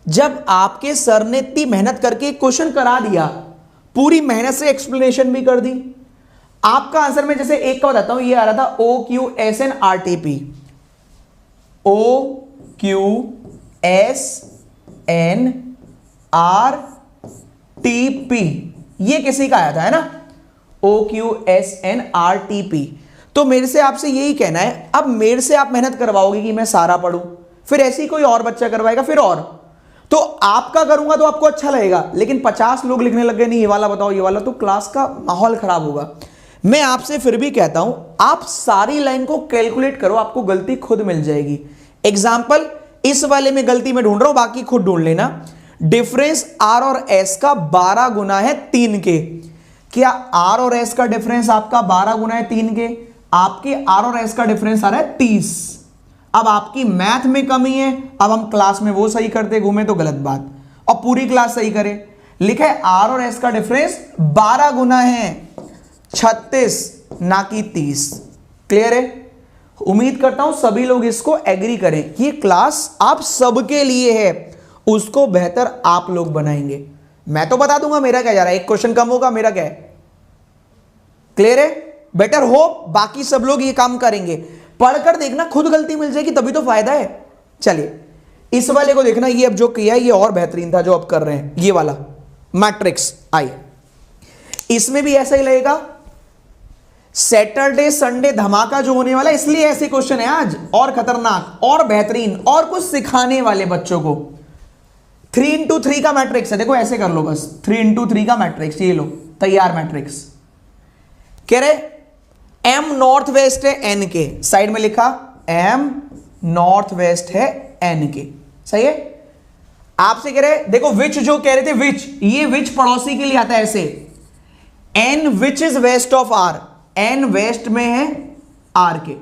S1: जब आपके सर ने इतनी मेहनत करके क्वेश्चन करा दिया, पूरी मेहनत से एक्सप्लेनेशन भी कर दी, आपका आंसर में जैसे एक का बताता हूं, ये आ रहा था OQSNRTP, OQSNRTP, ये किसी का आया था, है ना, OQSNRTP। तो मेरे से आपसे यही कहना है, अब मेरे से आप मेहनत करवाओगे कि मैं सारा पढ़ूं, फिर ऐसे ही कोई और बच्चा करवाएगा, फिर और, तो आपका करूंगा तो आपको अच्छा लगेगा, लेकिन 50 लोग लिखने लग गए नहीं ये वाला बताओ ये वाला, तो क्लास का माहौल खराब होगा। मैं आपसे फिर भी कहता हूं, आप सारी लाइन को कैलकुलेट करो, आपको गलती खुद मिल जाएगी। एग्जाम्पल, इस वाले में गलती में ढूंढ रहा हूं, बाकी खुद ढूंढ लेना। डिफरेंस आर और एस का 12 गुना है 3 के। क्या आर और एस का डिफरेंस आपका 12 गुना है 3 के? आपके आर और एस का डिफरेंस आ रहा है 30। अब आपकी मैथ में कमी है, अब हम क्लास में वो सही करते घूमे तो गलत बात, और पूरी क्लास सही करे। लिखा है आर और एस का डिफरेंस 12 गुना है 36, ना कि 30। क्लियर है? उम्मीद करता हूं सभी लोग इसको एग्री करें। ये क्लास आप सबके लिए है, उसको बेहतर आप लोग बनाएंगे। मैं तो बता दूंगा मेरा क्या जा रहा है, एक क्वेश्चन कम होगा, मेरा क्या है। क्लियर है? बेटर हो, बाकी सब लोग ये काम करेंगे। पढ़कर देखना, खुद गलती मिल जाएगी तभी तो फायदा है। चलिए इस वाले को देखना, ये अब जो किया है ये और बेहतरीन था जो अब कर रहे हैं, ये वाला मैट्रिक्स। आइए इसमें भी ऐसा ही लगेगा। सैटरडे संडे धमाका जो होने वाला है, इसलिए ऐसे क्वेश्चन है आज, और खतरनाक और बेहतरीन और कुछ सिखाने वाले बच्चों को। 3x3 का मैट्रिक्स है, देखो ऐसे कर लो बस, 3x3 का मैट्रिक्स, ये लो तैयार मैट्रिक्स। कह रहे एम नॉर्थ वेस्ट है एन के, साइड में लिखा एम नॉर्थ वेस्ट है एन के, सही है। आपसे कह रहे देखो विच, जो कह रहे थे विच, ये विच पड़ोसी के लिए आता है ऐसे, N which is west of R, N west में है आर के।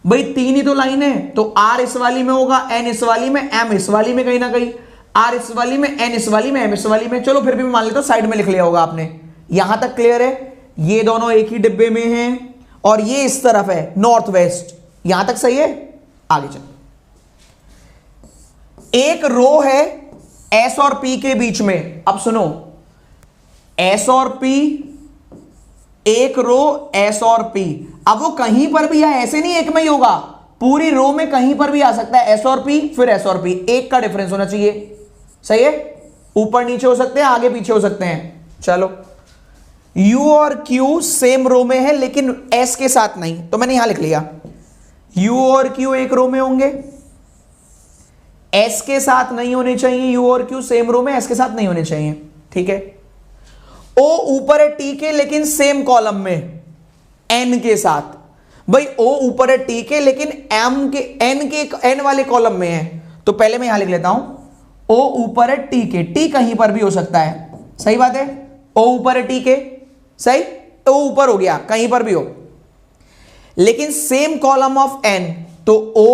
S1: भाई 3 ही तो लाइन है, तो आर इस वाली में होगा, एन इस वाली में, एम इस वाली में, कहीं ना कहीं आर इस वाली में, एन इस वाली में, एम इस वाली में। चलो फिर भी मान लेता हूं साइड में लिख लिया होगा आपने। यहां तक क्लियर है? ये दोनों एक ही डिब्बे में हैं और ये इस तरफ है नॉर्थ वेस्ट, यहां तक सही है। आगे चलो, एक रो है एस और पी के बीच में। अब सुनो, एस और पी, एक रो एस और पी। अब वो कहीं पर भी है, ऐसे नहीं एक में ही होगा, पूरी रो में कहीं पर भी आ सकता है एस और पी, फिर एस और पी, एक का डिफरेंस होना चाहिए। सही है, ऊपर नीचे हो सकते हैं, आगे पीछे हो सकते हैं। चलो, U और Q सेम रो में है लेकिन S के साथ नहीं, तो मैंने यहां लिख लिया U और Q एक रो में होंगे, S के साथ नहीं होने चाहिए। U और Q सेम रो में, S के साथ नहीं होने चाहिए। ठीक है, O ऊपर है T के लेकिन सेम कॉलम में N के साथ। भाई O ऊपर है T के लेकिन M के N वाले कॉलम में है, तो पहले मैं यहां लिख लेता हूं O ऊपर है T के, T कहीं पर भी हो सकता है। सही बात है, O ऊपर है T के, सही, O ऊपर हो गया, कहीं पर भी हो, लेकिन सेम कॉलम ऑफ N, तो O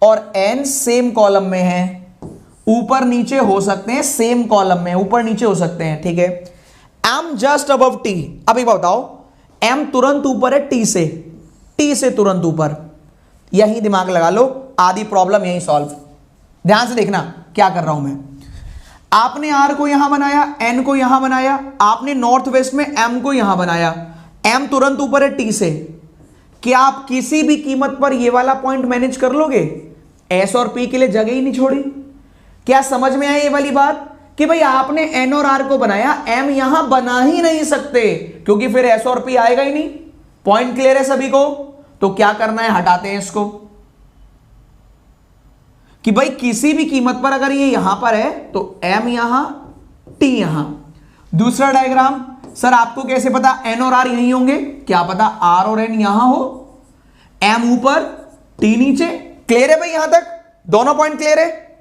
S1: और N सेम कॉलम में है, ऊपर नीचे हो सकते हैं, सेम कॉलम में ऊपर नीचे हो सकते हैं। ठीक है, M जस्ट अबव T। अभी बताओ, M तुरंत ऊपर है T से तुरंत ऊपर, यही दिमाग लगा लो, आधी प्रॉब्लम यही सॉल्व। ध्यान से देखना क्या कर रहा हूं मैं। आपने R को यहां बनाया, N को यहां बनाया, आपने नॉर्थ वेस्ट में M को यहां बनाया, M तुरंत ऊपर है T से। क्या आप किसी भी कीमत पर ये वाला पॉइंट मैनेज कर लोगे? S और P के लिए जगह ही नहीं छोड़ी। क्या समझ में आई ये वाली बात कि भाई आपने N और R को बनाया, M यहां बना ही नहीं सकते क्योंकि फिर S और P आएगा ही नहीं। पॉइंट क्लियर है सभी को? तो क्या करना है, हटाते हैं इसको कि भाई किसी भी कीमत पर अगर ये यहां पर है तो M यहां, T यहां। दूसरा डायग्राम, सर आपको कैसे पता N और R यहीं होंगे? क्या पता R और N यहां हो, M ऊपर T नीचे। क्लियर है भाई? यहां तक दोनों पॉइंट क्लियर है?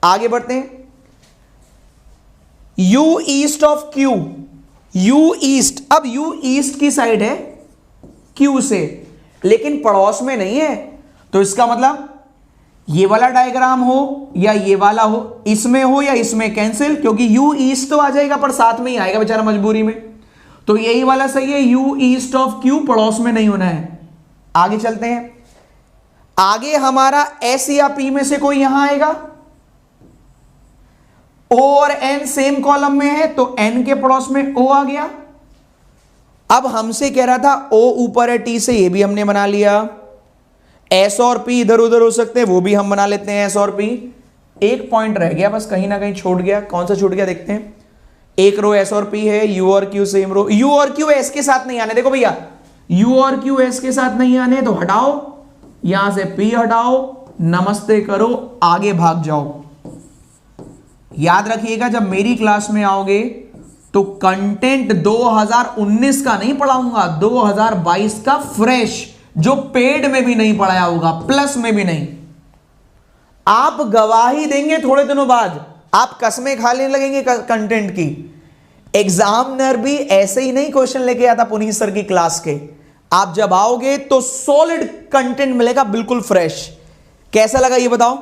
S1: आगे बढ़ते हैं। U east of Q, U east, अब U ईस्ट की साइड है Q से लेकिन पड़ोस में नहीं है, तो इसका मतलब ये वाला डायग्राम हो या ये वाला हो, इसमें हो या इसमें, कैंसिल, क्योंकि U ईस्ट तो आ जाएगा पर साथ में ही आएगा बेचारा मजबूरी में, तो यही वाला सही है। U ईस्ट ऑफ Q पड़ोस में नहीं होना है। आगे चलते हैं। आगे हमारा S या P में से कोई यहां आएगा, O और N सेम कॉलम में है तो N के पड़ोस में O आ गया। अब हमसे कह रहा था O ऊपर है T से, ये भी हमने बना लिया। S और P इधर उधर हो सकते हैं, वो भी हम बना लेते हैं S और P। एक पॉइंट रह गया बस, कहीं ना कहीं छूट गया। कौन सा छूट गया देखते हैं। एक रो S और P है, U और Q सेम रो। U और Q S के साथ नहीं आने, देखो भैया U और Q S के साथ नहीं आने तो हटाओ, यहां से P हटाओ, नमस्ते करो, आगे भाग जाओ। याद रखिएगा जब मेरी क्लास में आओगे तो कंटेंट 2019 का नहीं पढ़ाऊंगा, 2022 का फ्रेश, जो पेड में भी नहीं पढ़ाया होगा, प्लस में भी नहीं। आप गवाही देंगे थोड़े दिनों बाद, आप कसमें खाने लगेंगे कंटेंट की। एग्जामिनर भी ऐसे ही नहीं क्वेश्चन लेके आता पुनीत सर की क्लास के। आप जब आओगे तो सॉलिड कंटेंट मिलेगा, बिल्कुल फ्रेश। कैसा लगा ये बताओ?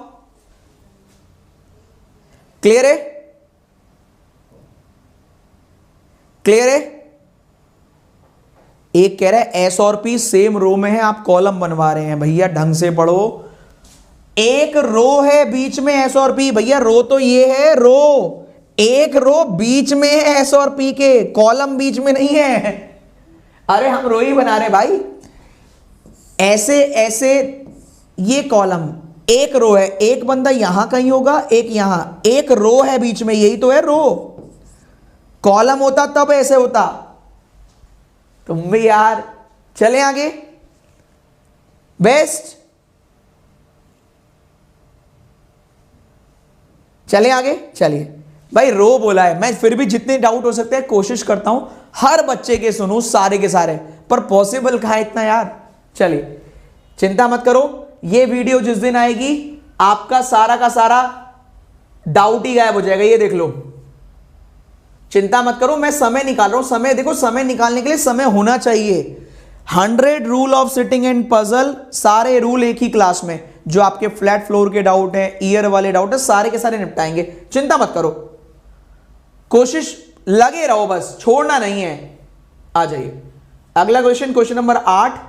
S1: क्लियर है? क्लियर है? एक कह रहा है S और P सेम रो में है, आप कॉलम बनवा रहे हैं। भैया ढंग से पढ़ो, एक रो है बीच में S और P। भैया रो तो ये है रो, एक रो बीच में है S और P के, कॉलम बीच में नहीं है। अरे हम रो ही बना रहे भाई, ऐसे ऐसे ये कॉलम, एक रो है, एक बंदा यहां कहीं होगा, एक यहां, एक रो है बीच में, यही तो है रो। कॉलम होता तब ऐसे होता। तुम भी यार, चले आगे। बेस्ट, चले आगे। चलिए भाई, रो बोला है, मैं फिर भी जितने डाउट हो सकते हैं कोशिश करता हूं हर बच्चे के सुनूं, सारे के सारे, पर पॉसिबल कहां इतना यार। चलिए चिंता मत करो, ये वीडियो जिस दिन आएगी आपका सारा का सारा डाउट ही गायब हो जाएगा, ये देख लो। चिंता मत करो, मैं समय निकाल रहा हूं। समय देखो, समय निकालने के लिए समय होना चाहिए। 100 rule of sitting and puzzle, सारे रूल एक ही क्लास में। जो आपके फ्लैट फ्लोर के डाउट है, ईयर वाले डाउट है, सारे के सारे निपटाएंगे। चिंता मत करो, कोशिश लगे रहो, बस छोड़ना नहीं है। आ जाइए अगला क्वेश्चन, क्वेश्चन नंबर 8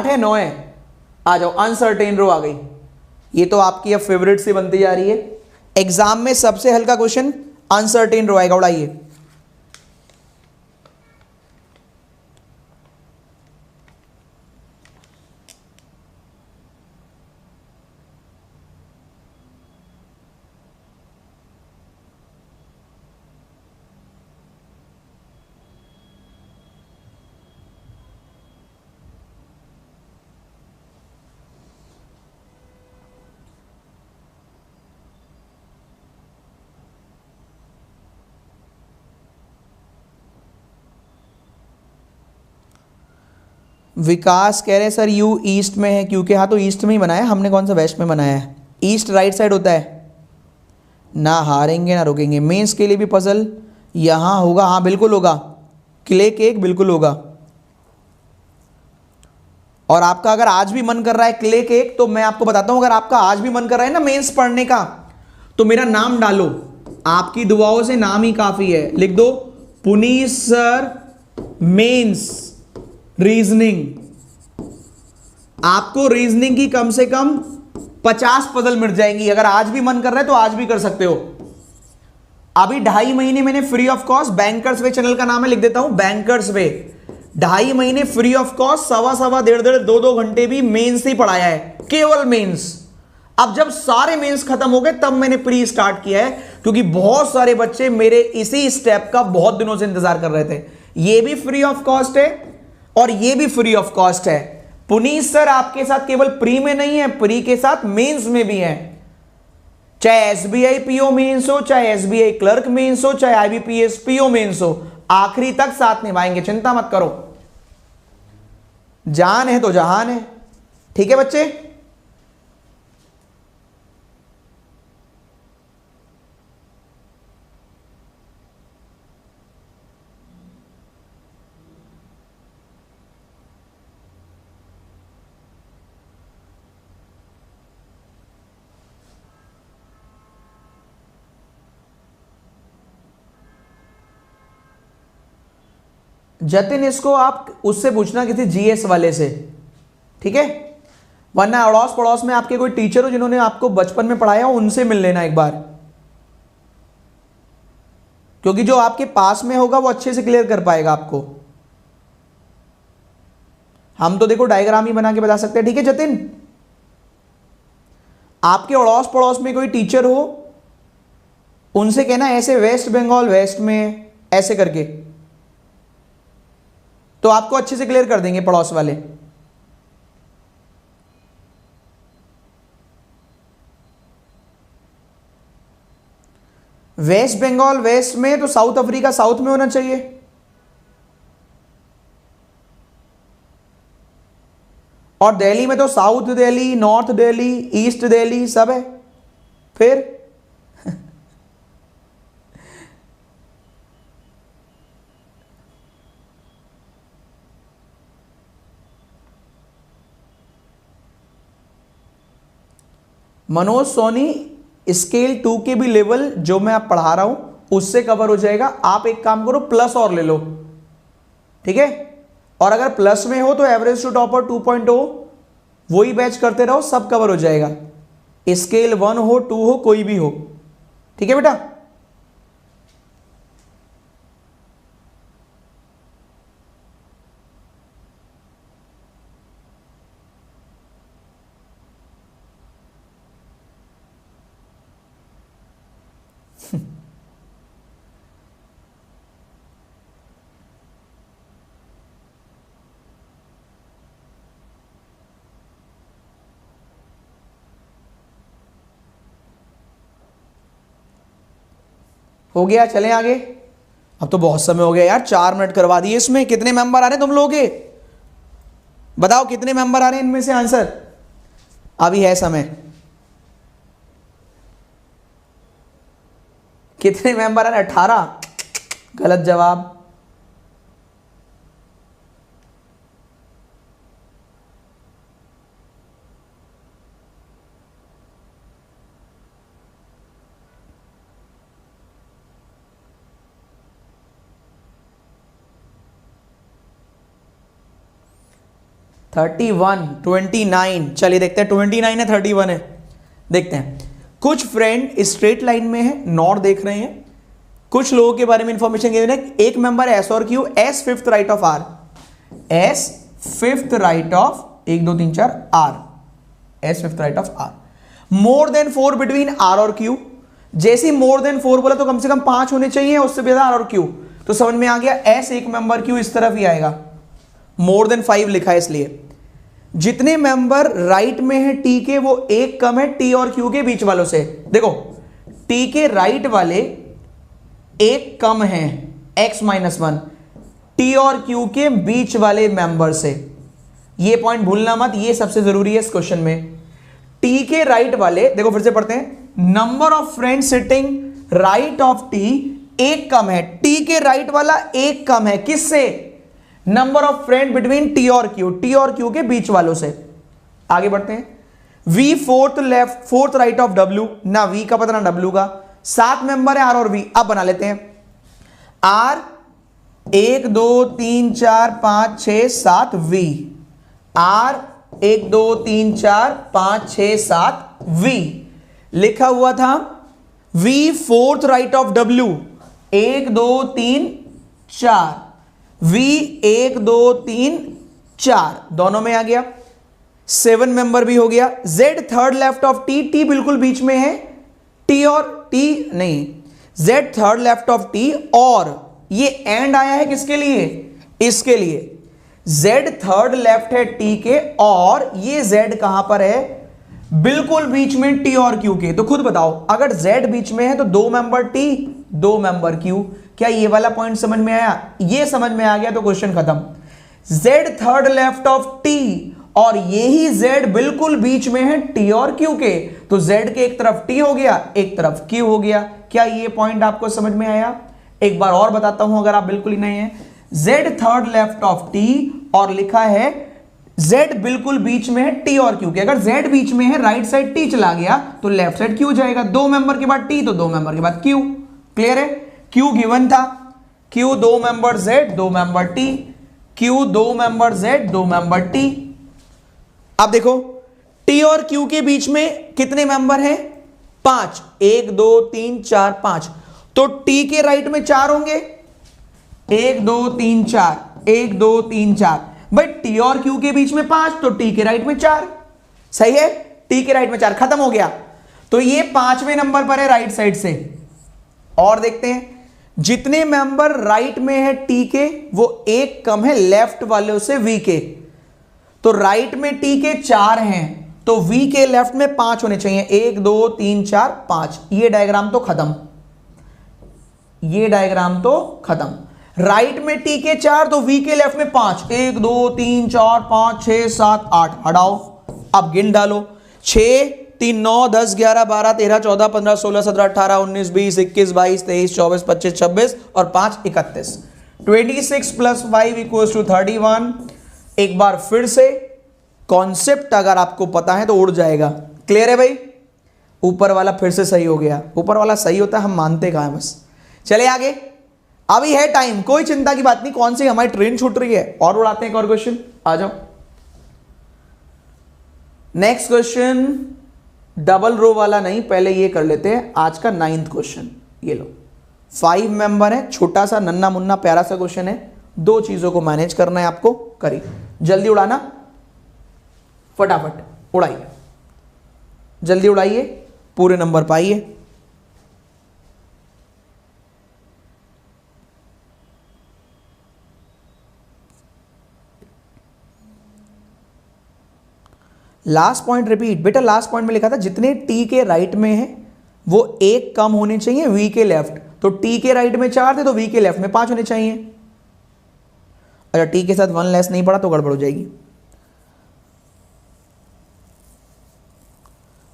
S1: है 9 है। आ जाओ, अनसर्टेन रो आ गई। ये तो आपकी अब फेवरेट सी बनती जा रही है। एग्जाम में सबसे हल्का क्वेश्चन अनसर्टेन रो आएगा, उड़ाइए। विकास कह रहे सर यू ईस्ट में है, क्योंकि हाँ तो ईस्ट में ही बनाया, हमने कौन सा वेस्ट में बनाया है। ईस्ट राइट साइड होता है ना, हारेंगे ना रुकेंगे। मेंस के लिए भी पजल यहाँ होगा, हाँ बिल्कुल होगा, क्ले केक बिल्कुल होगा। और आपका अगर आज भी मन कर रहा है क्ले केक, तो मैं आपको बताता हूं, अगर आपका आज भी मन कर रहा है ना मेंस पढ़ने का, तो मेरा नाम डालो, आपकी दुआओं से नाम ही काफी है। लिख दो पुनीत सर मेंस रीजनिंग। आपको रीजनिंग की कम से कम 50 पजल मिल जाएंगी। अगर आज भी मन कर रहा है तो आज भी कर सकते हो। अभी 2.5 महीने मैंने free of cost, bankers way channel का नाम है, लिख देता हूं बैंकर्स वे, 2.5 महीने फ्री ऑफ कॉस्ट, सवा 1.5 घंटे भी मेंस ही पढ़ाया है, केवल मेंस। अब जब सारे मेंस खत्म हो गए तब मैंने प्री स्टार्ट किया है, क्योंकि बहुत सारे बच्चे मेरे इसी स्टेप का बहुत दिनों से इंतजार कर रहे थे। ये भी फ्री ऑफ कॉस्ट है और ये भी फ्री ऑफ कॉस्ट है। पुनीत सर आपके साथ केवल प्री में नहीं है, प्री के साथ मेंस में भी है। चाहे एसबीआई पीओ मेंस हो, चाहे एसबीआई क्लर्क मेंस हो, चाहे आईबीपीएस पीओ मेंस हो, आखिरी तक साथ निभाएंगे, चिंता मत करो। जान है तो जहान है। ठीक है बच्चे, जतिन इसको आप उससे पूछना किसी जीएस वाले से, ठीक है, वरना अड़ोस पड़ोस में आपके कोई टीचर हो जिन्होंने आपको बचपन में पढ़ाया हो, उनसे मिल लेना एक बार, क्योंकि जो आपके पास में होगा वो अच्छे से क्लियर कर पाएगा आपको। हम तो देखो डायग्राम ही बना के बता सकते हैं। ठीक है जतिन, आपके अड़ोस पड़ोस में कोई टीचर हो, उनसे कहना ऐसे वेस्ट बंगाल वेस्ट में ऐसे करके, तो आपको अच्छे से क्लियर कर देंगे पड़ोस वाले। वेस्ट बंगाल वेस्ट में तो साउथ अफ्रीका साउथ में होना चाहिए, और दिल्ली में तो south Delhi, north Delhi, east Delhi सब है। फिर मनोज सोनी स्केल 2 के भी लेवल जो मैं आप पढ़ा रहा हूं उससे कवर हो जाएगा। आप एक काम करो, प्लस और ले लो, ठीक है, और अगर प्लस में हो तो एवरेज टू टॉपर 2.0 वही बैच करते रहो, सब कवर हो जाएगा। स्केल 1 हो 2 हो कोई भी हो, ठीक है बेटा। हो गया, चलें आगे। अब तो बहुत समय हो गया यार, 4 मिनट करवा दिए। इसमें कितने मेंबर आ रहे हैं तुम लोगों के, बताओ कितने मेंबर आ रहे हैं इनमें से आंसर। अभी है समय, कितने मेंबर आ रहे हैं? 18। गलत जवाब। थर्टी 29। चलिए देखते हैं 29 है 31 है, देखते हैं। कुछ फ्रेंड स्ट्रेट लाइन में है, नॉर्थ देख रहे हैं, कुछ लोगों के बारे में इंफॉर्मेशन गिवन है, एक मेंबर एस और Q, S fifth right of R, S fifth right of 1 2 3 4 R, S fifth right of R, more than 4 between R और क्यू। जैसे मोर देन 4 बोला तो कम से कम 5 होने चाहिए, उससे ज्यादा आर और क्यू, तो समझ में आ गया एस एक मेंबर, क्यू इस तरफ ही आएगा, मोर देन 5 लिखा है इसलिए। जितने मेंबर राइट में है टी के वो एक कम है टी और क्यू के बीच वालों से। देखो टी के राइट वाले एक कम है x -1 टी और क्यू के बीच वाले मेंबर से, ये पॉइंट भूलना मत, ये सबसे जरूरी है इस क्वेश्चन में। टी के राइट वाले, देखो फिर से पढ़ते हैं, number of friend sitting right of T एक कम है, टी के राइट वाला एक कम है किससे? Number of friend between T और क्यू के बीच वालों से। आगे बढ़ते हैं, V fourth right of W, ना वी का पता ना डब्ल्यू का, 7 मेंबर है आर और वी। अब बना लेते हैं आर 1 2 3 4 5 6 7 वी, आर 1 2 3 4 5 6 7 वी लिखा हुआ था, V fourth right of W 1 2 3 4, V 1 2 3 4 दोनों में आ गया, 7 मेंबर भी हो गया। Z third left of T, T बिल्कुल बीच में है, टी और टी नहीं, Z third left of T, और ये एंड आया है किसके लिए? इसके लिए। जेड थर्ड लेफ्ट है टी के, और ये जेड कहां पर है? बिल्कुल बीच में टी और क्यू के। तो खुद बताओ, अगर जेड बीच में है तो 2 मेंबर टी 2 मेंबर क्यू। क्या ये वाला पॉइंट समझ में आया? ये समझ में आ गया तो क्वेश्चन खत्म। Z third left of T, और यही जेड बिल्कुल बीच में है टी और क्यू के, तो जेड के एक तरफ टी हो गया, एक तरफ क्यू हो गया। क्या ये पॉइंट आपको समझ में आया? एक बार और बताता हूं अगर आप बिल्कुल ही नहीं है, Z third left of T, और लिखा है जेड बिल्कुल बीच में है टी और क्यू के। अगर जेड बीच में है, राइट साइड टी चला गया तो लेफ्ट साइड क्यू जाएगा, 2 मेंबर के बाद टी तो 2 मेंबर के बाद क्यू। क्लियर है? क्यू गिवन था, Q 2 member Z 2 member T, Q 2 member Z 2 member T. अब देखो टी और क्यू के बीच में कितने मेंबर हैं? 5, 1 2 3 4 5, तो टी के राइट में 4 होंगे, 1 2 3 4, 1 2 3 4, भाई टी और क्यू के बीच में 5, तो टी के राइट में 4। सही है? टी के राइट में 4, खत्म हो गया। तो ये 5वें नंबर पर है राइट साइड से। और देखते हैं, जितने मेंबर राइट में है टी के वो एक कम है लेफ्ट वालों से वी के। तो राइट में टी के 4 हैं, तो वी के लेफ्ट में 5 होने चाहिए, 1 2 3 4 5। ये डायग्राम तो खत्म, ये डायग्राम तो खत्म। राइट में टी के 4 तो वी के लेफ्ट में 5, 1 2 3 4 5 6 7 8, हटाओ, अब गिन डालो, 6 3 9 10 11 12 13 14 15 16 17 18 19 20 21 22 23 24 25 26 और 5 31, 26 + 5 = 31। एक बार फिर से कॉन्सेप्ट अगर आपको पता है तो उड़ जाएगा। क्लियर है भाई? ऊपर वाला फिर से सही हो गया, ऊपर वाला सही होता है, हम मानते कहां है बस। चले आगे, अभी है टाइम, कोई चिंता की बात नहीं। कौन सी हमारी ट्रेन छूट रही है, और उड़ाते हैं एक और क्वेश्चन। आ जाओ, नेक्स्ट क्वेश्चन डबल रो वाला नहीं, पहले ये कर लेते हैं आज का 9th क्वेश्चन। ये लो, 5 मेंबर है, छोटा सा नन्ना मुन्ना प्यारा सा क्वेश्चन है, 2 चीजों को मैनेज करना है आपको। करिए, जल्दी उड़ाना, फटाफट उड़ाइए, जल्दी उड़ाइए, पूरे नंबर पाइए। लास्ट पॉइंट रिपीट बेटा, लास्ट पॉइंट में लिखा था जितने टी के राइट में है वो एक कम होने चाहिए वी के लेफ्ट। तो टी के राइट में 4 थे तो वी के लेफ्ट में 5 होने चाहिए। अगर टी के साथ 1 लेस नहीं पड़ा तो गड़बड़ हो जाएगी।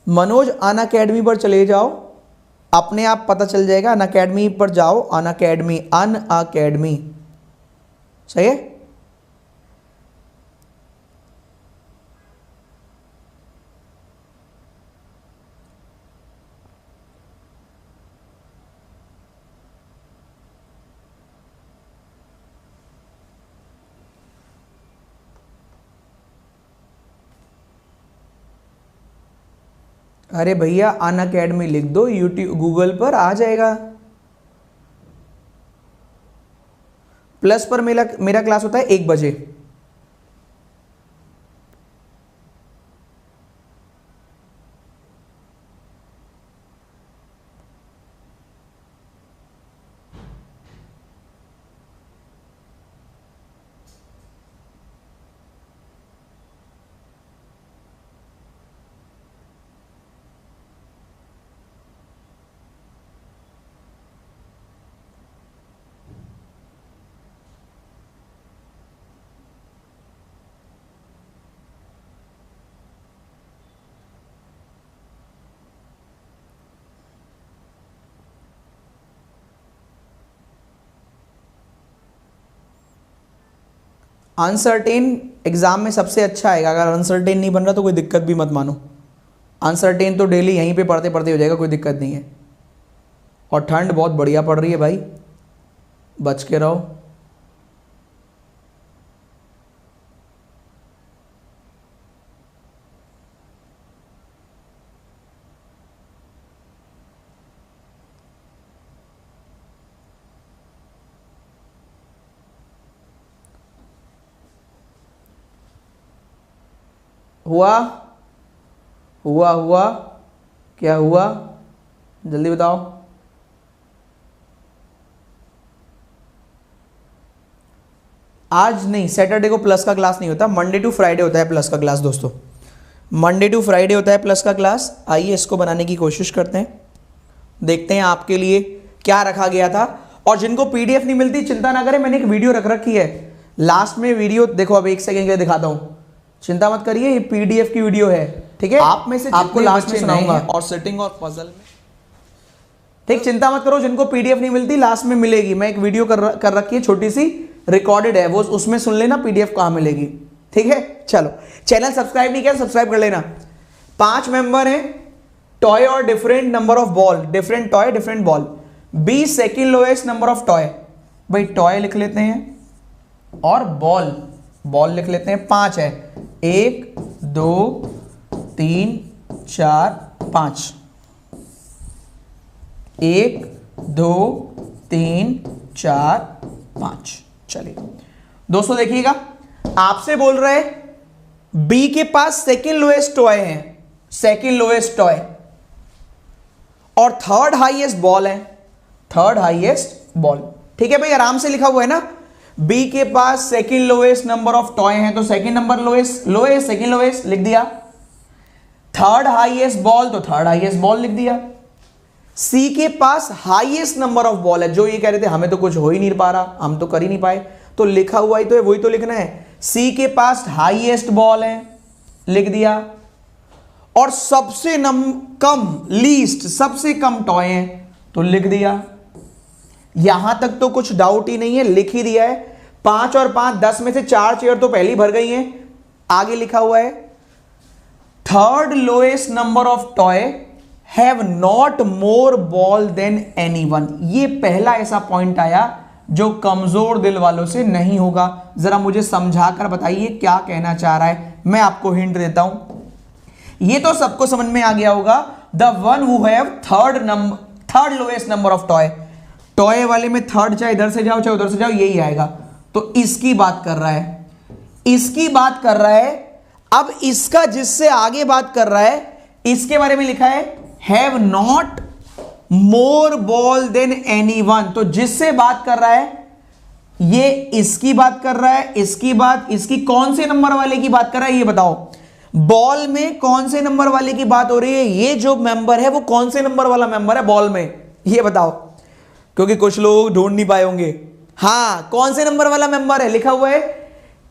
S1: मनोज अनअकैडमी पर चले जाओ, अपने आप पता चल जाएगा। अनअकैडमी पर जाओ, अनअकैडमी, अनअकैडमी, सही है। अरे भैया अनअकैडमी लिख दो, यूट्यूब गूगल पर आ जाएगा। प्लस पर मेरा मेरा क्लास होता है 1 बजे। अनसर्टेन एग्जाम में सबसे अच्छा आएगा। अगर अनसर्टेन नहीं बन रहा तो कोई दिक्कत भी मत मानो। अनसर्टेन तो डेली यहीं पे पढ़ते पढ़ते हो जाएगा, कोई दिक्कत नहीं है। और ठंड बहुत बढ़िया पड़ रही है भाई, बच के रहो। हुआ हुआ हुआ क्या हुआ, जल्दी बताओ। आज नहीं, सैटरडे को प्लस का क्लास नहीं होता, मंडे टू फ्राइडे होता है प्लस का क्लास दोस्तों। मंडे टू फ्राइडे होता है प्लस का क्लास। आइए इसको बनाने की कोशिश करते हैं, देखते हैं आपके लिए क्या रखा गया था। और जिनको पीडीएफ नहीं मिलती चिंता ना करें, मैंने एक वीडियो रख रखी है। लास्ट में वीडियो देखो, अब 1 सेकंड के लिए दिखाता हूं, चिंता मत करिए, ये पीडीएफ की वीडियो है, ठीक है। आप में से आपको लास्ट में सुनाऊंगा और सेटिंग और पजल में, ठीक, चिंता मत करो। जिनको पीडीएफ नहीं मिलती लास्ट में मिलेगी, मैं एक वीडियो कर रखी है छोटी सी, रिकॉर्डेड है वो, उसमें सुन लेना पीडीएफ कहां मिलेगी, ठीक है। चलो, चैनल सब्सक्राइब नहीं किया सब्सक्राइब कर लेना। 5 मेंबर हैं, टॉय और different number of ball, different toy different ball. B second lowest number of toy, भाई टॉय लिख लेते हैं और बॉल बॉल लिख लेते हैं। 5 है, 1 2 3 4 5, 1 2 3 4 5। चलिए दोस्तों देखिएगा, आपसे बोल रहे बी के पास सेकेंड लोएस्ट टॉय है, सेकेंड लोएस्ट टॉय, और थर्ड हाईएस्ट बॉल है, थर्ड हाईएस्ट बॉल, ठीक है भाई, आराम से लिखा हुआ है ना। बी के पास second lowest number of toy हैं, तो second number lowest, lowest second lowest लिख दिया। थर्ड हाईएस्ट बॉल, तो थर्ड हाईएस्ट बॉल लिख दिया। सी के पास हाईएस्ट नंबर ऑफ बॉल है, जो ये कह रहे थे हमें तो कुछ हो ही नहीं पा रहा, हम तो कर ही नहीं पाए, तो लिखा हुआ ही तो है, वही तो लिखना है। सी के पास हाईएस्ट बॉल है, लिख दिया। और सबसे कम लीस्ट, सबसे कम टॉय है, तो लिख दिया। यहां तक तो कुछ डाउट ही नहीं है, लिख ही दिया है। 5 और 5 10 में से 4 चेयर तो पहले ही भर गई हैं। आगे लिखा हुआ है third lowest number of toy have not more ball than anyone. ये पहला ऐसा पॉइंट आया जो कमजोर दिल वालों से नहीं होगा। जरा मुझे समझाकर बताइए क्या कहना चाह रहा है, मैं आपको हिंट देता हूं। ये तो सबको समझ में आ गया होगा, the one who have third lowest number of toy, toy वाले में थर्ड, चाहे इधर से जाओ चाहे उधर से जाओ यही आएगा, तो इसकी बात कर रहा है, इसकी बात कर रहा है। अब इसका जिससे आगे बात कर रहा है, इसके बारे में लिखा है have not more ball than anyone, तो जिससे बात कर रहा है ये इसकी बात कर रहा है, इसकी बात, इसकी कौन से नंबर वाले की बात कर रहा है ये बताओ। बॉल में कौन से नंबर वाले की बात हो रही है, ये जो मेंबर है वो कौन से नंबर वाला मेंबर है बॉल में, ये बताओ, क्योंकि कुछ लोग ढूंढ नहीं पाए होंगे। हाँ, कौन से नंबर वाला मेंबर है, लिखा हुआ है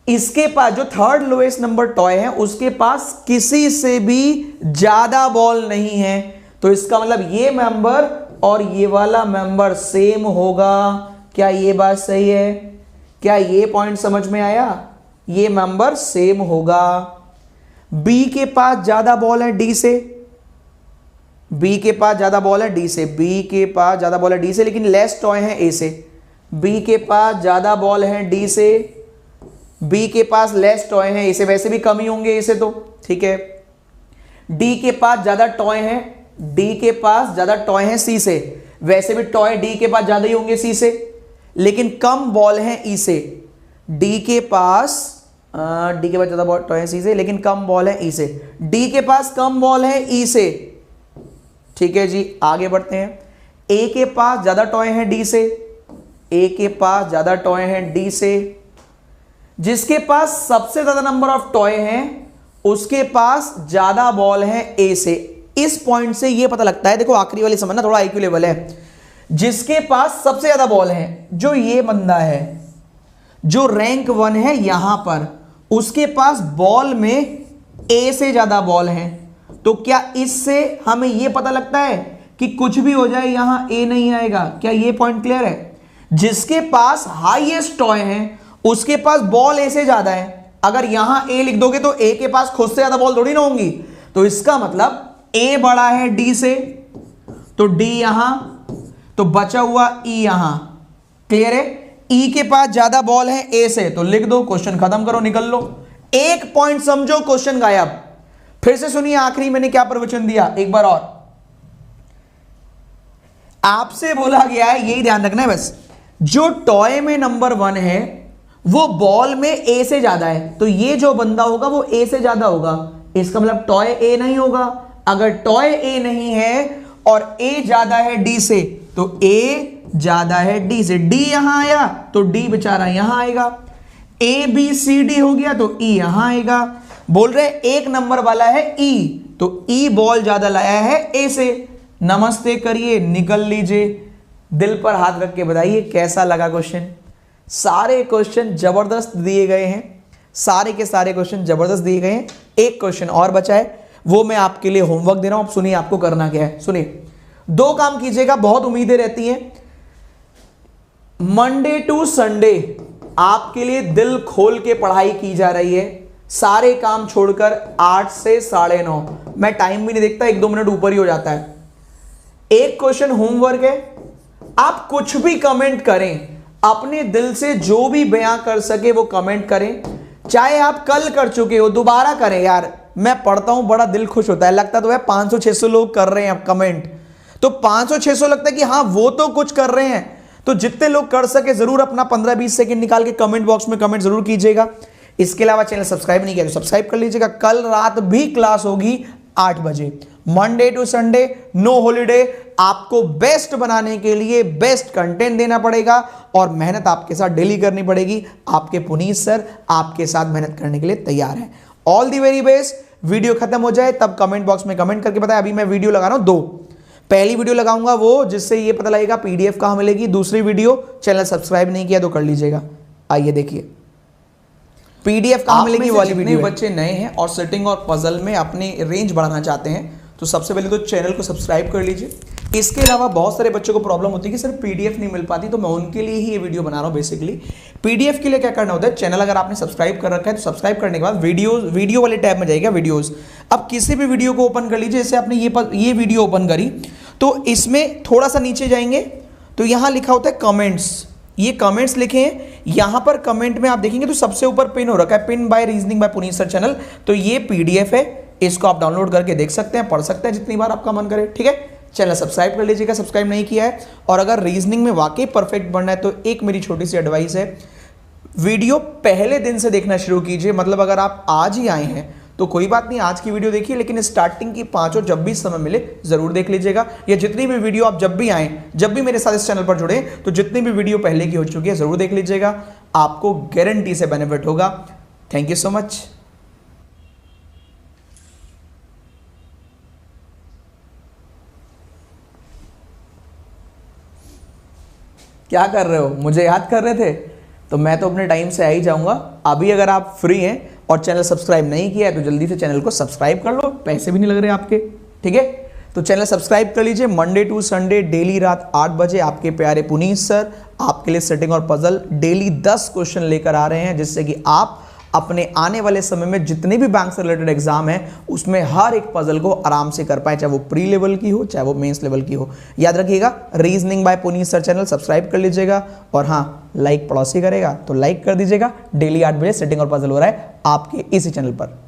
S1: इसके पास जो थर्ड लोएस्ट नंबर टॉय है उसके पास किसी से भी ज्यादा बॉल नहीं है, तो इसका मतलब ये मेंबर और ये वाला मेंबर सेम होगा। क्या ये बात सही है? क्या ये पॉइंट समझ में आया? ये मेंबर सेम होगा। बी के पास ज्यादा बॉल है डी से, बी के पास ज्यादा बॉल है डी से, बी के पास ज्यादा बॉल है डी से, लेकिन लेस टॉय है ए से। बी के पास ज्यादा बॉल है डी से, बी के पास लेस टॉय है ए से, वैसे भी कम ही होंगे ए से तो, ठीक है। डी के पास ज्यादा टॉय है, डी के पास ज्यादा टॉय है सी से, वैसे भी टॉय डी के पास ज्यादा ही होंगे सी से, लेकिन कम बॉल है ई से। डी के पास ज्यादा बॉल टॉय है सी से, लेकिन कम बॉल है ई से। डी के पास कम बॉल है ई से, ठीक है जी। आगे बढ़ते हैं। ए के पास ज्यादा टॉय है डी से। ए के पास ज्यादा टॉय है डी से। जिसके पास सबसे ज्यादा नंबर ऑफ टॉय है उसके पास ज्यादा बॉल है ए से। इस पॉइंट से यह पता लगता है, देखो आखिरी वाली समझना, थोड़ा आईक्यू लेवल है। जिसके पास सबसे ज्यादा बॉल है, जो ये बंदा है, जो रैंक 1 है यहां पर, उसके पास बॉल में ए से ज्यादा बॉल है। तो क्या इससे हमें यह पता लगता है कि कुछ भी हो जाए यहां ए नहीं आएगा? क्या यह पॉइंट क्लियर है? जिसके पास हाईएस्ट टॉय है उसके पास बॉल ए से ज्यादा है। अगर यहां ए लिख दोगे तो ए के पास खुद से ज्यादा बॉल थोड़ी ना होंगी, तो इसका मतलब ए बड़ा है डी से, तो डी यहां, तो बचा हुआ ई यहां। क्लियर है? ई के पास ज्यादा बॉल है ए से, तो लिख दो, क्वेश्चन खत्म करो, निकल लो। एक पॉइंट समझो, क्वेश्चन गायब। फिर से सुनिए, आखिरी मैंने क्या प्रवचन दिया एक बार और। आपसे बोला गया है, यही ध्यान रखना है बस, जो टॉय में नंबर 1 है वो बॉल में ए से ज्यादा है, तो ये जो बंदा होगा वो ए से ज्यादा होगा। इसका मतलब टॉय ए नहीं होगा। अगर टॉय ए नहीं है और ए ज्यादा है डी से, तो ए ज्यादा है डी से। डी यहां आया तो डी बेचारा यहां आएगा। ए बी सी डी हो गया तो ई यहां आएगा। बोल रहे एक नंबर वाला है ई, तो ई बॉल ज्यादा लाया है ए से। नमस्ते करिए, निकल लीजिए। दिल पर हाथ रख के बताइए कैसा लगा क्वेश्चन। सारे क्वेश्चन जबरदस्त दिए गए हैं, सारे के सारे क्वेश्चन जबरदस्त दिए गए हैं। एक क्वेश्चन और बचा है, वो मैं आपके लिए होमवर्क दे रहा हूं। अब सुनिए आपको करना क्या है। सुनिए, 2 काम कीजिएगा, बहुत उम्मीदें रहती हैं। मंडे टू संडे आपके लिए दिल खोल के पढ़ाई की जा रही है, सारे काम छोड़कर 8 से 9:30। मैं टाइम भी नहीं देखता, 1-2 मिनट ऊपर ही हो जाता है। एक क्वेश्चन होमवर्क है, आप कुछ भी कमेंट करें, अपने दिल से जो भी बयां कर सके वो कमेंट करें। चाहे आप कल कर चुके हो, दोबारा करें। यार मैं पढ़ता हूं, बड़ा दिल खुश होता है। लगता तो है 500-600 लोग कर रहे हैं अब कमेंट, तो 500-600 लगता है कि हाँ वो तो कुछ कर रहे हैं। तो जितने लोग कर सके जरूर अपना 15-20 सेकंड निकाल के कमेंट बॉक्स में कमेंट जरूर कीजिएगा। इसके अलावा चैनल सब्सक्राइब नहीं किया तो सब्सक्राइब कर लीजिएगा। कल रात भी क्लास होगी 8 बजे, Monday to Sunday, no holiday. आपको बेस्ट बनाने के लिए बेस्ट कंटेंट देना पड़ेगा और मेहनत आपके साथ डेली करनी पड़ेगी। आपके पुनीत सर आपके साथ मेहनत करने के लिए तैयार हैं। All the very best. Video खत्म हो जाए तब कमेंट बॉक्स में कमेंट करके बताएं। अभी मैं वीडियो लगा रहा हूं 2। पहली वीडियो लगाऊंगा वो जिससे ये पता लगेगा पीडीएफ कहां मिलेगी। दूसरी वीडियो, चैनल सब्सक्राइब नहीं किया तो कर लीजिएगा। आइए देखिए पीडीएफ कहां मिलेगी वाली वीडियो। बच्चे नए हैं और सेटिंग और पजल में अपनी रेंज बढ़ाना चाहते हैं तो सबसे पहले तो चैनल को सब्सक्राइब कर लीजिए। इसके अलावा बहुत सारे बच्चों को प्रॉब्लम होती है कि सर पीडीएफ नहीं मिल पाती, तो मैं उनके लिए ही ये वीडियो बना रहा हूँ। बेसिकली पीडीएफ के लिए क्या करना होता है, चैनल अगर आपने सब्सक्राइब कर रखा है तो सब्सक्राइब करने के बाद वीडियो वाले टैब में जाएगा वीडियोस। अब किसी भी वीडियो को ओपन कर लीजिए, जैसे आपने ये वीडियो ओपन करी तो इसमें थोड़ा सा नीचे जाएंगे तो यहाँ लिखा होता है कमेंट्स। ये कमेंट्स लिखे हैं, यहाँ पर कमेंट में आप देखेंगे तो सबसे ऊपर पिन हो रखा है, pin by reasoning by Puneet sir channel. तो ये पीडीएफ है, इसको आप डाउनलोड करके देख सकते हैं, पढ़ सकते हैं जितनी बार आपका मन करे। ठीक है, चैनल सब्सक्राइब कर लीजिएगा सब्सक्राइब नहीं किया है। और अगर रीजनिंग में वाकई परफेक्ट बनना है तो एक मेरी छोटी सी एडवाइस है, वीडियो पहले दिन से देखना शुरू कीजिए। मतलब अगर आप आज ही आए हैं तो कोई बात नहीं, आज की वीडियो देखिए, लेकिन स्टार्टिंग की 5 और जब भी समय मिले जरूर देख लीजिएगा। या जितनी भी वीडियो आप जब भी आए, जब भी मेरे साथ इस चैनल पर जुड़े, तो जितनी भी वीडियो पहले की हो चुकी है जरूर देख लीजिएगा। आपको गारंटी से बेनिफिट होगा। Thank you so much. क्या कर रहे हो, मुझे याद कर रहे थे? तो मैं तो अपने टाइम से आ ही जाऊंगा। अभी अगर आप फ्री हैं और चैनल सब्सक्राइब नहीं किया है तो जल्दी से चैनल को सब्सक्राइब कर लो, पैसे भी नहीं लग रहे आपके। ठीक है, तो चैनल सब्सक्राइब कर लीजिए। मंडे टू संडे डेली रात 8 बजे आपके प्यारे पुनीत सर आपके लिए सेटिंग और पजल डेली 10 क्वेश्चन लेकर आ रहे हैं, जिससे कि आप अपने आने वाले समय में जितने भी बैंक से रिलेटेड एग्जाम है उसमें हर एक पजल को आराम से कर पाए, चाहे वो प्री लेवल की हो चाहे वो मेंस लेवल की हो। याद रखिएगा, reasoning by Puneet sir channel subscribe कर लीजिएगा। और हाँ, लाइक पड़ोसी करेगा तो लाइक कर दीजिएगा। डेली 8 बजे सेटिंग और पजल हो रहा है आपके इसी चैनल पर।